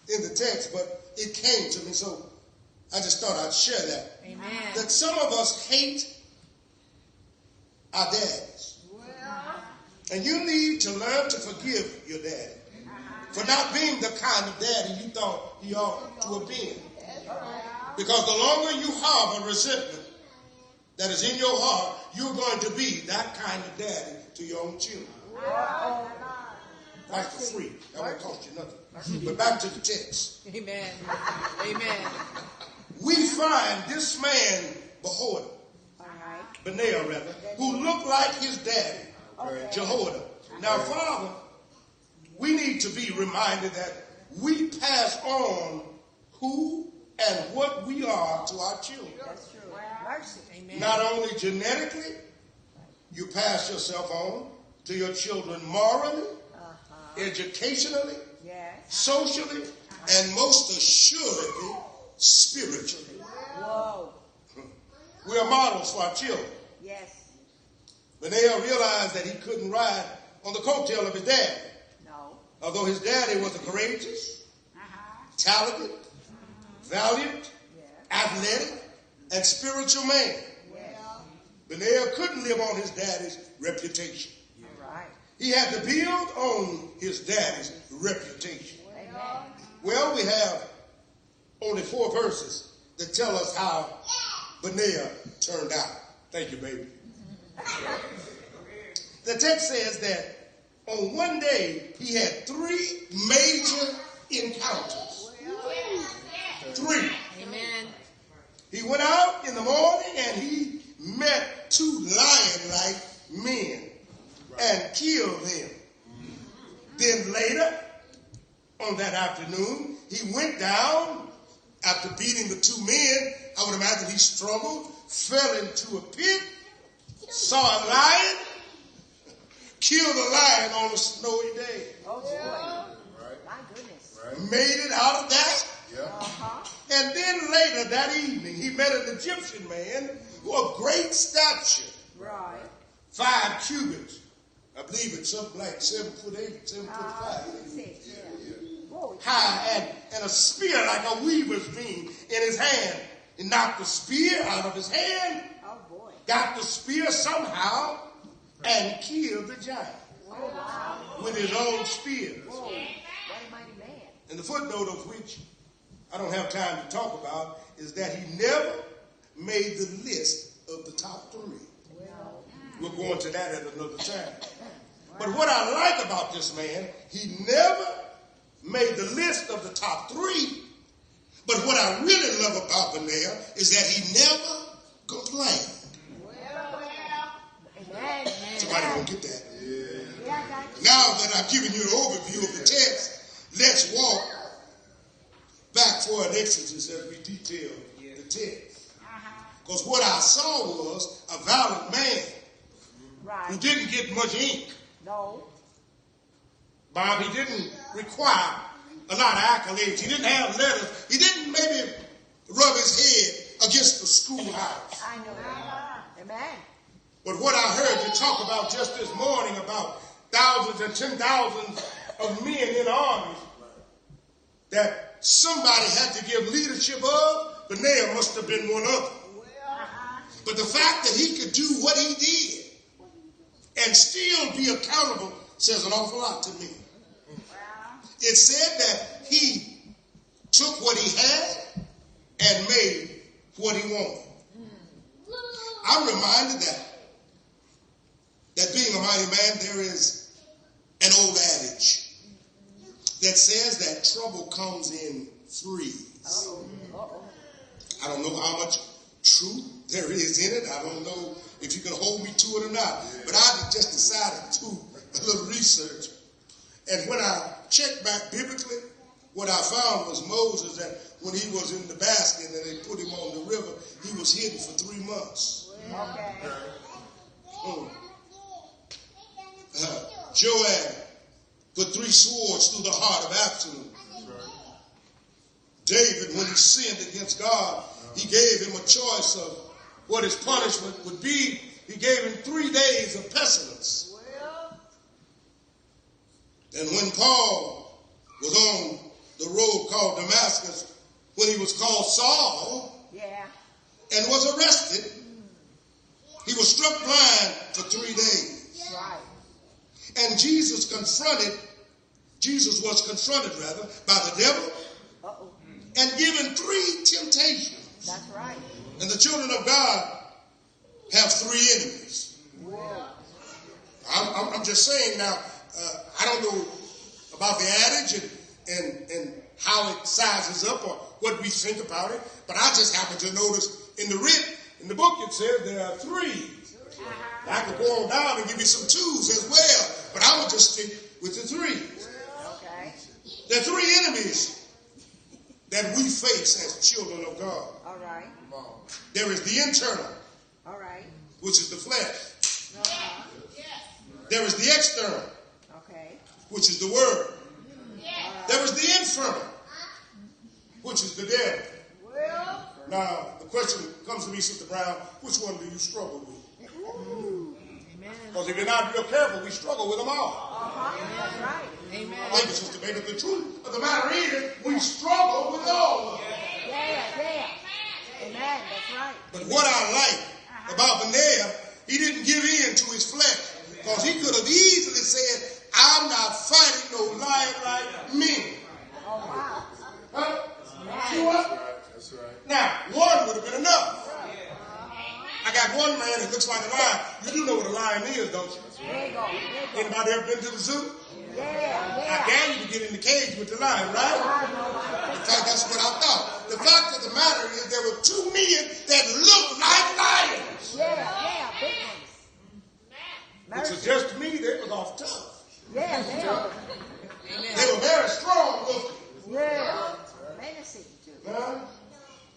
in the text, but it came to me, so I just thought I'd share that. Amen. That some of us hate our dads. And you need to learn to forgive your daddy for not being the kind of daddy you thought he ought to have been. Because the longer you harbor resentment that is in your heart, you're going to be that kind of daddy to your own children. Right for free. That won't cost you nothing. But back to the text. Amen. Amen. We find this man, Jehoiada, Benaiah rather, who looked like his daddy, Jehoiada. Now, Father, we need to be reminded that we pass on who and what we are to our children. That's true. Mercy. Amen. Not only genetically, you pass yourself on to your children morally, educationally, Yes. socially, and most assuredly, spiritually. Whoa. We are models for our children. Yes. Benaiah realized that he couldn't ride on the coattail of his dad. No. Although his daddy was a courageous, talented, valiant, athletic, and spiritual man. Yes. Benaiah couldn't live on his daddy's reputation. All right. He had to build on his daddy's reputation. Amen. Well, we have only 4 verses that tell us how Benaiah turned out. Thank you, baby. The text says that on one day he had 3 major encounters. 3. Amen. He went out in the morning and he met 2 lion-like men and killed them. Then later, on that afternoon, he went down after beating the 2 men. I would imagine he struggled, fell into a pit, saw a lion, killed a lion on a snowy day. Oh, boy. My goodness. Made it out of that. Uh-huh. And then later that evening, he met an Egyptian man of great stature, Right. 5 cubits. I believe it's something like 7'8", 7'5". 6, yeah. Boy. High and a spear like a weaver's beam in his hand. He knocked the spear out of his hand, Oh, boy. got the spear somehow, and killed the giant Oh, wow. with his own spear. Whoa. What a mighty man. And the footnote of which I don't have time to talk about is that he never made the list of the top 3. Well, We'll go into that at another time. But what I like about this man, he never made the list of the top 3. But what I really love about Benaiah is that he never complained. amen. Somebody gonna get that. Yeah, I got you. Now that I've given you an overview of the text, let's walk back for an exegesis as we detail the text. Because what I saw was a valiant man who Right. didn't get much ink. No. Bob, he didn't require a lot of accolades. He didn't have letters. He didn't maybe rub his head against the schoolhouse. I know that. Amen. But what I heard you talk about just this morning about thousands and 10,000s of men in armies that somebody had to give leadership of, Benaiah must have been one of them. But the fact that he could do what he did and still be accountable says an awful lot to me. It said that he took what he had and made what he wanted. I'm reminded that being a mighty man, there is an old adage that says that trouble comes in threes. I don't know how much truth there is in it. I don't know if you can hold me to it or not. But I just decided to do a little research. And when I checked back biblically, what I found was Moses, that when he was in the basket and they put him on the river, he was hidden for 3 months. Okay. Joab put 3 swords through the heart of Absalom. David, when he sinned against God, he gave him a choice of what his punishment would be. He gave him 3 days of pestilence. And when Paul was on the road called Damascus, when he was called Saul Yeah. and was arrested, he was struck blind for 3 days. Right. And Jesus was confronted by the devil Uh-oh. and given 3 temptations. That's right. And the children of God have 3 enemies. Whoa. I'm just saying now, I don't know about the adage and how it sizes up or what we think about it, but I just happen to notice in the book it says there are 3s. I could go on down and give you some 2s as well, but I would just stick with the 3s. Okay. There are 3 enemies that we face as children of God. All right. There is the internal, All right. which is the flesh. Uh-huh. There is the external, Okay. which is the word. There is the infernal, which is the devil. Well. Now, the question comes to me, Sister Brown, which one do you struggle with? Because if you're not real careful, we struggle with them all. Uh-huh. That's right. Thank you, Sister Baker. The truth of the matter is, we struggle with all of them. Yeah. Amen. That's right. But what I like about Benaiah, he didn't give in to his flesh. Because he could have easily said, I'm not fighting no lion like me. Oh, wow. Huh? See what? That's right. Now, 1 would have been enough. I got one man that looks like a lion. You do know what a lion is, don't you? There you go. Anybody ever been to the zoo? Yeah. I dare you to get in the cage with the lion, right? In fact, that's what I thought. The fact of the matter is there were 2 men that looked like lions. Yeah. Big ones. Which was just me, they was off tough. Yeah. They were very strong looking. Yeah. Menacing, too. Huh?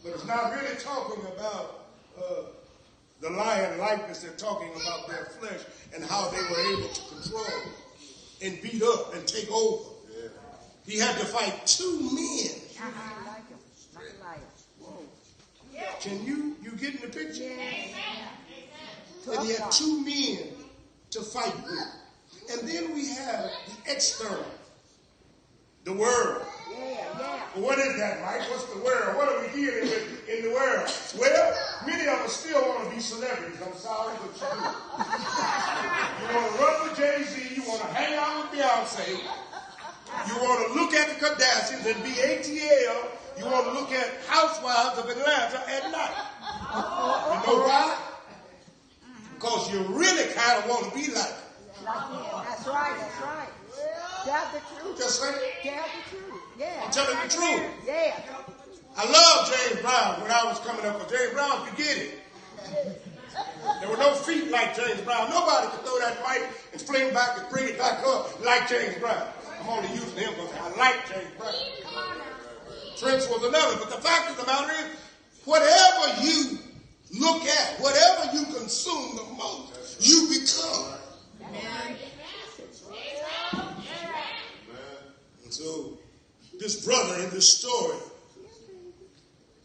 But it's not really talking about the lion their likeness, they're talking about their flesh and how they were able to control and beat up and take over. He had to fight two men. Can you get in the picture? And he had two men to fight with. And then we have the external, the world. Well, what is that, Mike? What's the world? What are we dealing with in the world? Well, many of us still want to be celebrities. I'm sorry, but you do. You want to run with Jay-Z. You want to hang out with Beyonce. You want to look at the Kardashians and be ATL. You want to look at Housewives of Atlanta at night. You know why? Because you really kind of want to be like them. That's right, that's right. Tell the truth. Just saying. Tell the truth. Yeah. I'm telling the truth. Yeah. I love James Brown when I was coming up, but James Brown could get it. There were no feet like James Brown. Nobody could throw that mic and fling back and bring it back up like James Brown. I'm only using him because I like James Brown. Prince was another. But the fact of the matter is, whatever you look at, whatever you consume the most, you become. Amen. And so, this brother in this story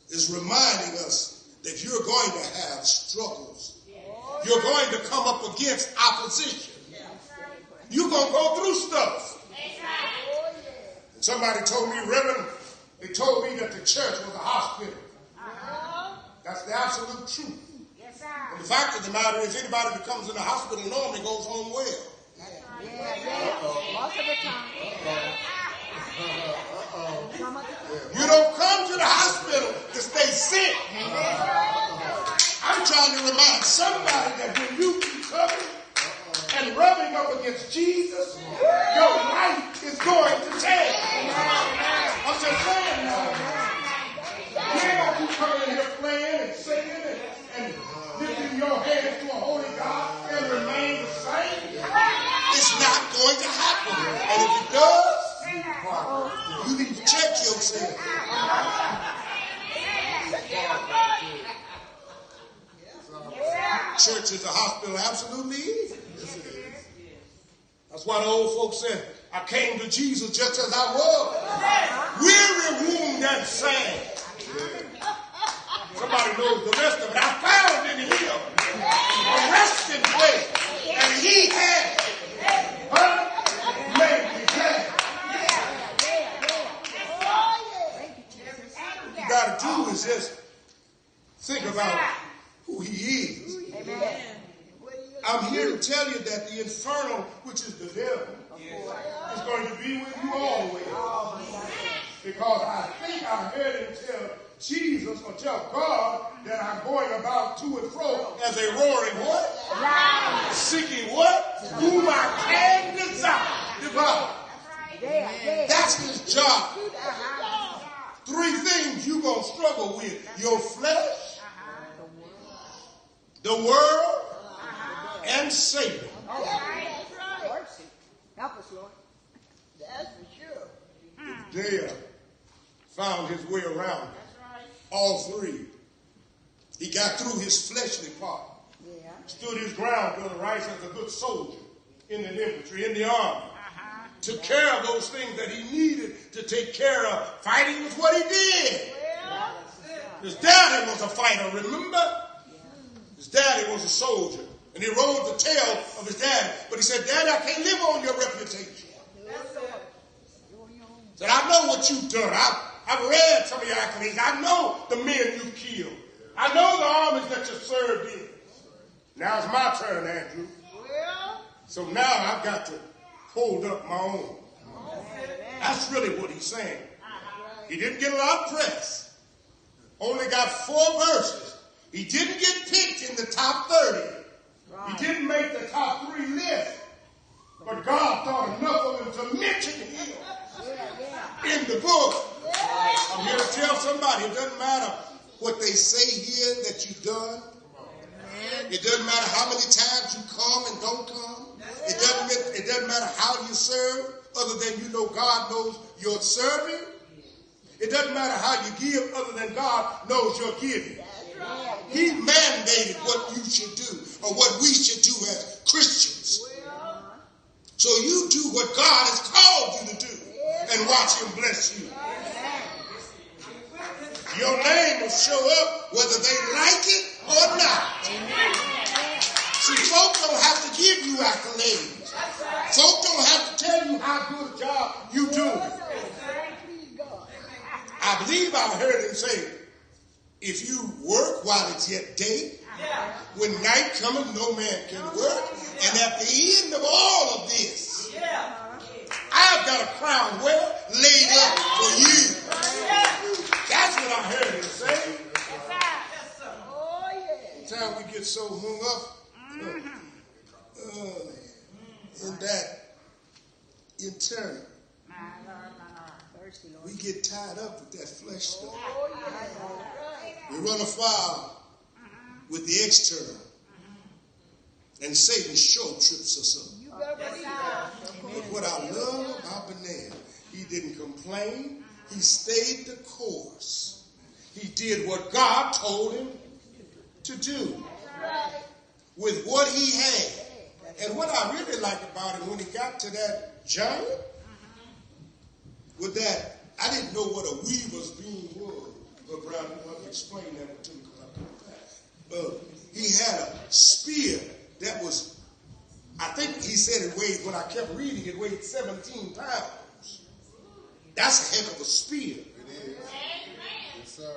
is reminding us that you're going to have struggles. You're going to come up against opposition. You're going to go through stuff. And somebody told me, Reverend, they told me that the church was a hospital. That's the absolute truth. And the fact of the matter is, anybody that comes in the hospital normally goes home well. Most of the time. You don't come to the hospital to stay sick. I'm trying to remind somebody that when you keep coming and rubbing up against Jesus, your life is going to change. I'm just saying now. You ain't going to keep coming in here playing and singing and lifting your hands to a holy God and remain the same. It's not going to happen. And if it does, you need to check yourself. Church is a hospital, absolutely is. That's why the old folks said, I came to Jesus just as I was. Weary, wound, and sad. Somebody knows the rest of it. I found in him a resting place, and he had made me glad. What you got to do is just think about who he is. I'm here to tell you that the infernal, which is the devil, is going to be with you always. Because I think I heard him tell Jesus or tell God that I'm going about to and fro as a roaring what? Seeking what? Whom I can devour. That's his job. Three things you're going to struggle with. Your flesh, the world, and Satan. Help us, Lord. That's for sure. Dale found his way around it. All three. He got through his fleshly part. Stood his ground, Brother Rice, as a good soldier in the infantry, in the army. Took care of those things that he needed to take care of. Fighting was what he did. His daddy was a fighter, remember? His daddy was a soldier. And he rode the tail of his daddy. But he said, Daddy, I can't live on your reputation. He said, I know what you've done. I've read some of your accolades. I know the men you killed. I know the armies that you served in. Now it's my turn, Andrew. So now I've got to hold up my own. That's really what he's saying. He didn't get a lot of press. Only got 4 verses. He didn't get picked in the top 30. He didn't make the top 3 list. But God thought enough of him to mention him in the book. I'm here to tell somebody, it doesn't matter what they say here that you've done. It doesn't matter how many times you come and don't come. It doesn't matter how you serve, other than you know God knows you're serving. It doesn't matter how you give, other than God knows you're giving. He mandated what you should do or what we should do as Christians. So you do what God has called you to do and watch him bless you. Your name will show up whether they like it or not. See, folk don't have to give you accolades. Folk don't have to tell you how good a job you do. I believe I heard him say, if you work while it's yet day, when night cometh, no man can work. And at the end of all of this, I've got a crown well laid up for you. That's what I heard him say. Sometimes we get so hung up in that internal. We get tied up with that flesh stuff. We run afoul with the external. And Satan sure trips us up. But what I love about Benaiah, he didn't complain. He stayed the course. He did what God told him to do with what he had. And what I really liked about him when he got to that giant, with that, I didn't know what a weaver's beam was. But Brown, you have to explain that to me. He had a spear that was, I think he said it weighed, when I kept reading, it weighed 17 pounds. That's a heck of a spear.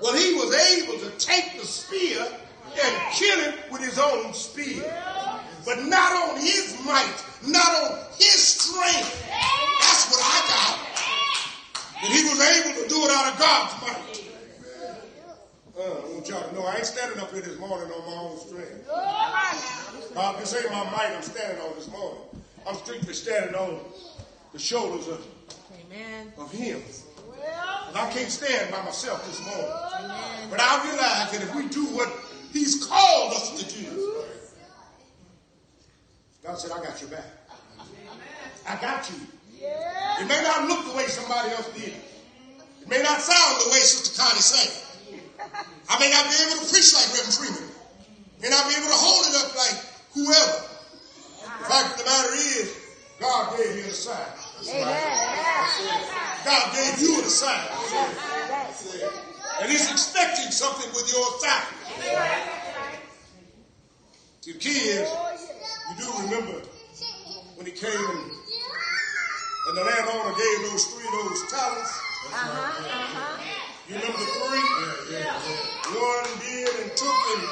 Well, he was able to take the spear and kill it with his own spear. But not on his might, not on his strength. That's what I got. And he was able to do it out of God's might. I want y'all to know I ain't standing up here this morning on my own strength. This ain't my might I'm standing on this morning. I'm strictly standing on the shoulders of him. And I can't stand by myself this morning. But I realize that if we do what he's called us to do, God said, I got your back. I got you. It may not look the way somebody else did. It may not sound the way Sister Connie sang. I may not be able to preach like Reverend Freeman. May not be able to hold it up like whoever. The fact of the matter is, God gave you a sign. God gave you a sign. And he's expecting something with your sign. The key is, you do remember when he came and the landowner gave those talents. You remember the three? One did and took and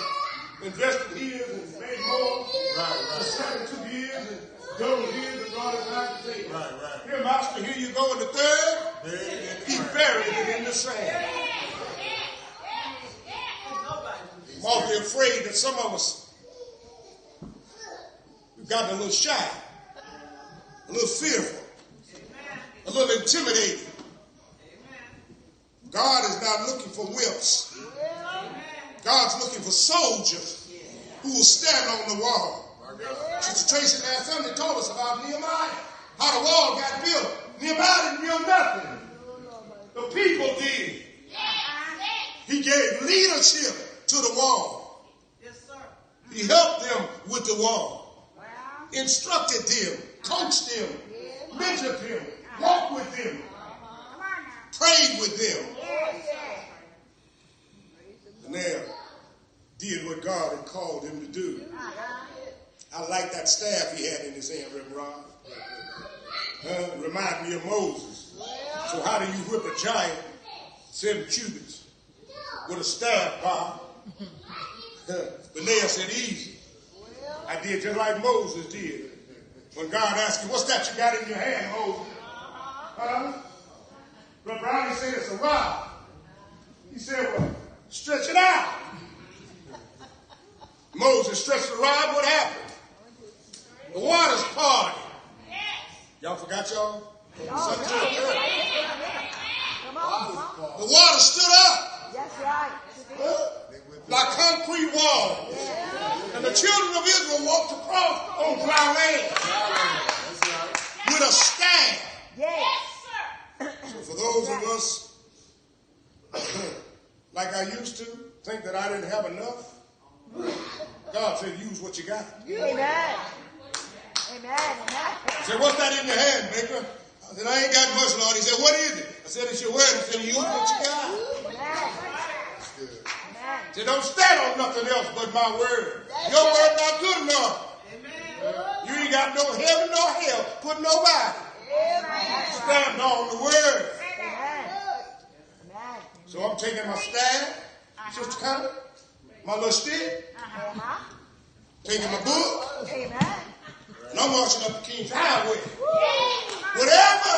invested his and made more. The second took his and doubled his and brought it back to take. Here, master, here you go. And the third, he buried it in the sand. I'm awfully afraid that some of us, we've gotten a little shy, a little fearful, a little intimidated. God is not looking for whips. God's looking for soldiers who will stand on the wall. Sister Tracy last Sunday told us about Nehemiah, how the wall got built. Nehemiah didn't build nothing. The people did. He gave leadership to the wall. He helped them with the wall. Instructed them, coached them, mentored them, walked with them, prayed with them. And there did what God had called him to do. I like that staff he had in his hand, Reverend Ron. Remind me of Moses. So how do you whip a giant 7 cubits with a staff, Bob? Benaiah said, easy. I did just like Moses did. When God asked him, what's that you got in your hand, Moses? Brother Brownie said it's a rod. He said, well, stretch it out. Moses stretched the rod, what happened? The waters parted. Y'all forgot y'all? The water stood up. That's right. Like concrete walls. And the children of Israel walked across on dry land with a staff. So for those of us, like I used to, think that I didn't have enough, He said, what's that in your hand, Baker? I said, I ain't got much, Lord. He said, what is it? I said, it's your word. He said, use what you got. He said, don't stand on nothing else but my word. Your word not good enough. You ain't got no heaven nor hell. Put nobody. Stand on the word. So I'm taking my staff, Sister Connie, my little stick, taking my book, and I'm marching up the King's Highway. Whatever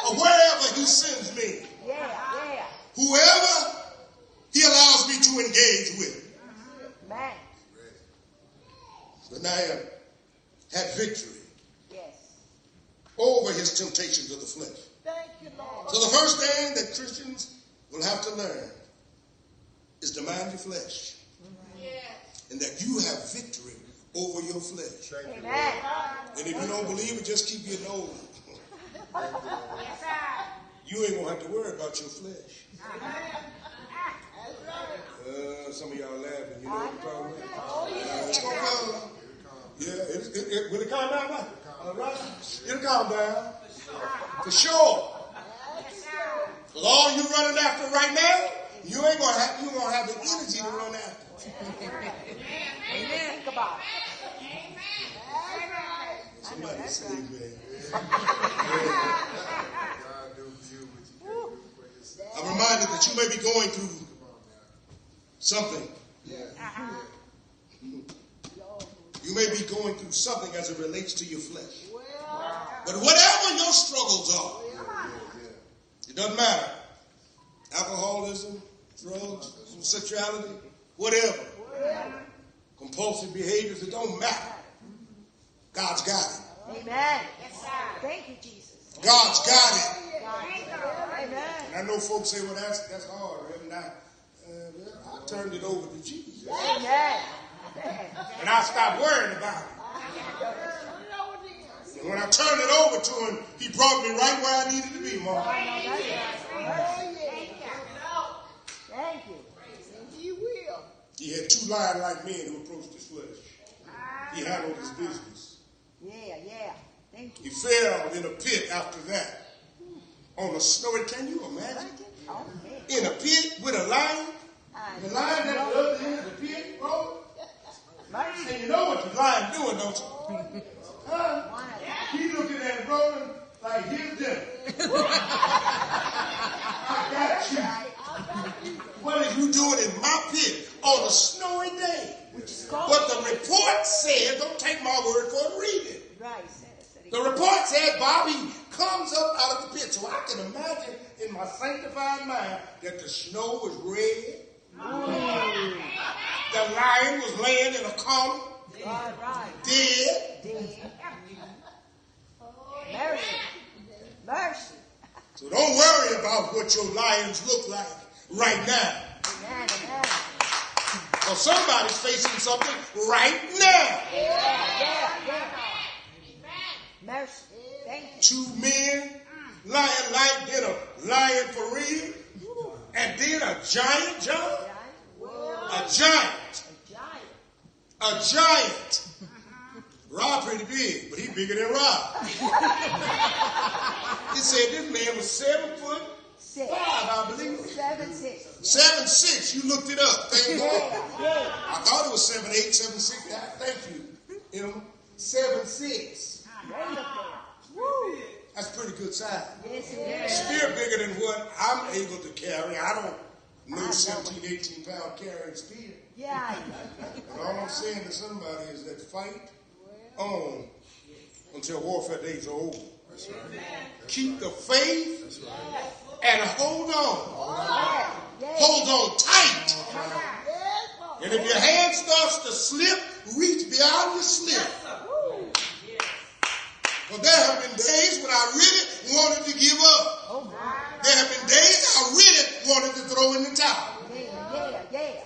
or wherever he sends me, whoever he allows me to engage with. But now I have had victory over his temptations of the flesh. So the first thing that Christians will have to learn is to mind your flesh. And that you have victory over your flesh. And if you don't believe it, just keep your nose. You ain't going to have to worry about your flesh. Some of y'all laughing. You know what I'm talking about? It's going to come. Yeah, will it calm down now? All right. It'll calm down. For sure. Because all you're running after right now, you ain't going to have the energy to run after. Amen. Think about it. Somebody say amen. I'm reminded that you may be going through something. You may be going through something as it relates to your flesh. But whatever your struggles are, it doesn't matter. Alcoholism, drugs, sexuality, whatever. Compulsive behaviors, it don't matter. God's got it. Amen. Thank you, Jesus. God's got it. Amen. And I know folks say, well, that's hard, Reverend. I turned it over to Jesus. Amen. And I stopped worrying about it. And when I turned it over to him, he brought me right where I needed to be, Mom. Thank you. He will. He had two lion-like men who approached his flesh. He handled his business. Yeah. Thank you. He fell in a pit after that. On a snowy, can you imagine? In a pit with a lion? The lion at the other end of the pit, bro? And you know what the lion doing, don't you? He looking at Roland like his dinner. I got you. What are you doing in my pit on a snowy day? But the report said, don't take my word for it, read it. The report said Bobby comes up out of the pit. So I can imagine in my sanctified mind that the snow was red. The lion was laying in a corner. Dead. Mercy. So don't worry about what your lions look like right now. Or somebody's facing something right now. Mercy. Thank you. Two men, lion-like, then a lion for real, and then a giant, John. A giant. Rob pretty big, but he bigger than Rob. It said this man was 7'5", I believe. 7'6". 7'6". You looked it up. Thank you. Yeah. I thought it was 7'8", 7'6". Thank you. 7'6". Woo. That's pretty good size. Yes, it is. Still bigger than what I'm able to carry. I don't know 17, 18 pound carrying spear. Yeah. But all I'm saying to somebody is that fight on until warfare days are over. That's right. Keep the faith. That's right. And hold on. Hold on tight. And if your hand starts to slip, reach beyond your slip. Well, there have been days when I really wanted to give up. There have been days I really wanted to throw in the towel. Yeah.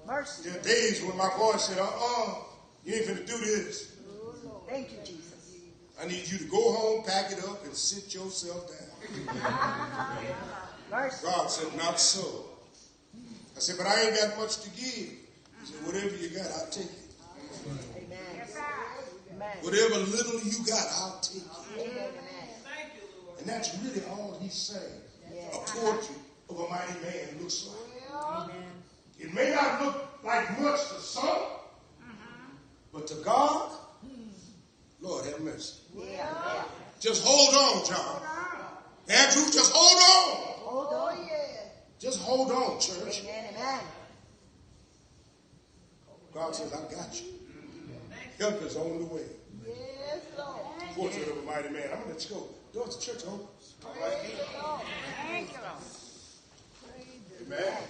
Mercy. There are days when my voice said, you ain't finna do this. Thank you, Jesus. I need you to go home, pack it up, and sit yourself down. Mercy. God said, not so. I said, but I ain't got much to give. He said, whatever you got, I'll take it. Amen. Whatever little you got, I'll take it. Amen. And that's really all he's saying. A portrait of a mighty man looks like. It may not look like much to some, but to God, Lord have mercy. Just hold on, John. Andrew, just hold on. Just hold on, church. God says, I got you. Help is on the way. Portrait of a mighty man. I'm going to let you go. Doors to church open. All right. Thank you, Lord. Amen.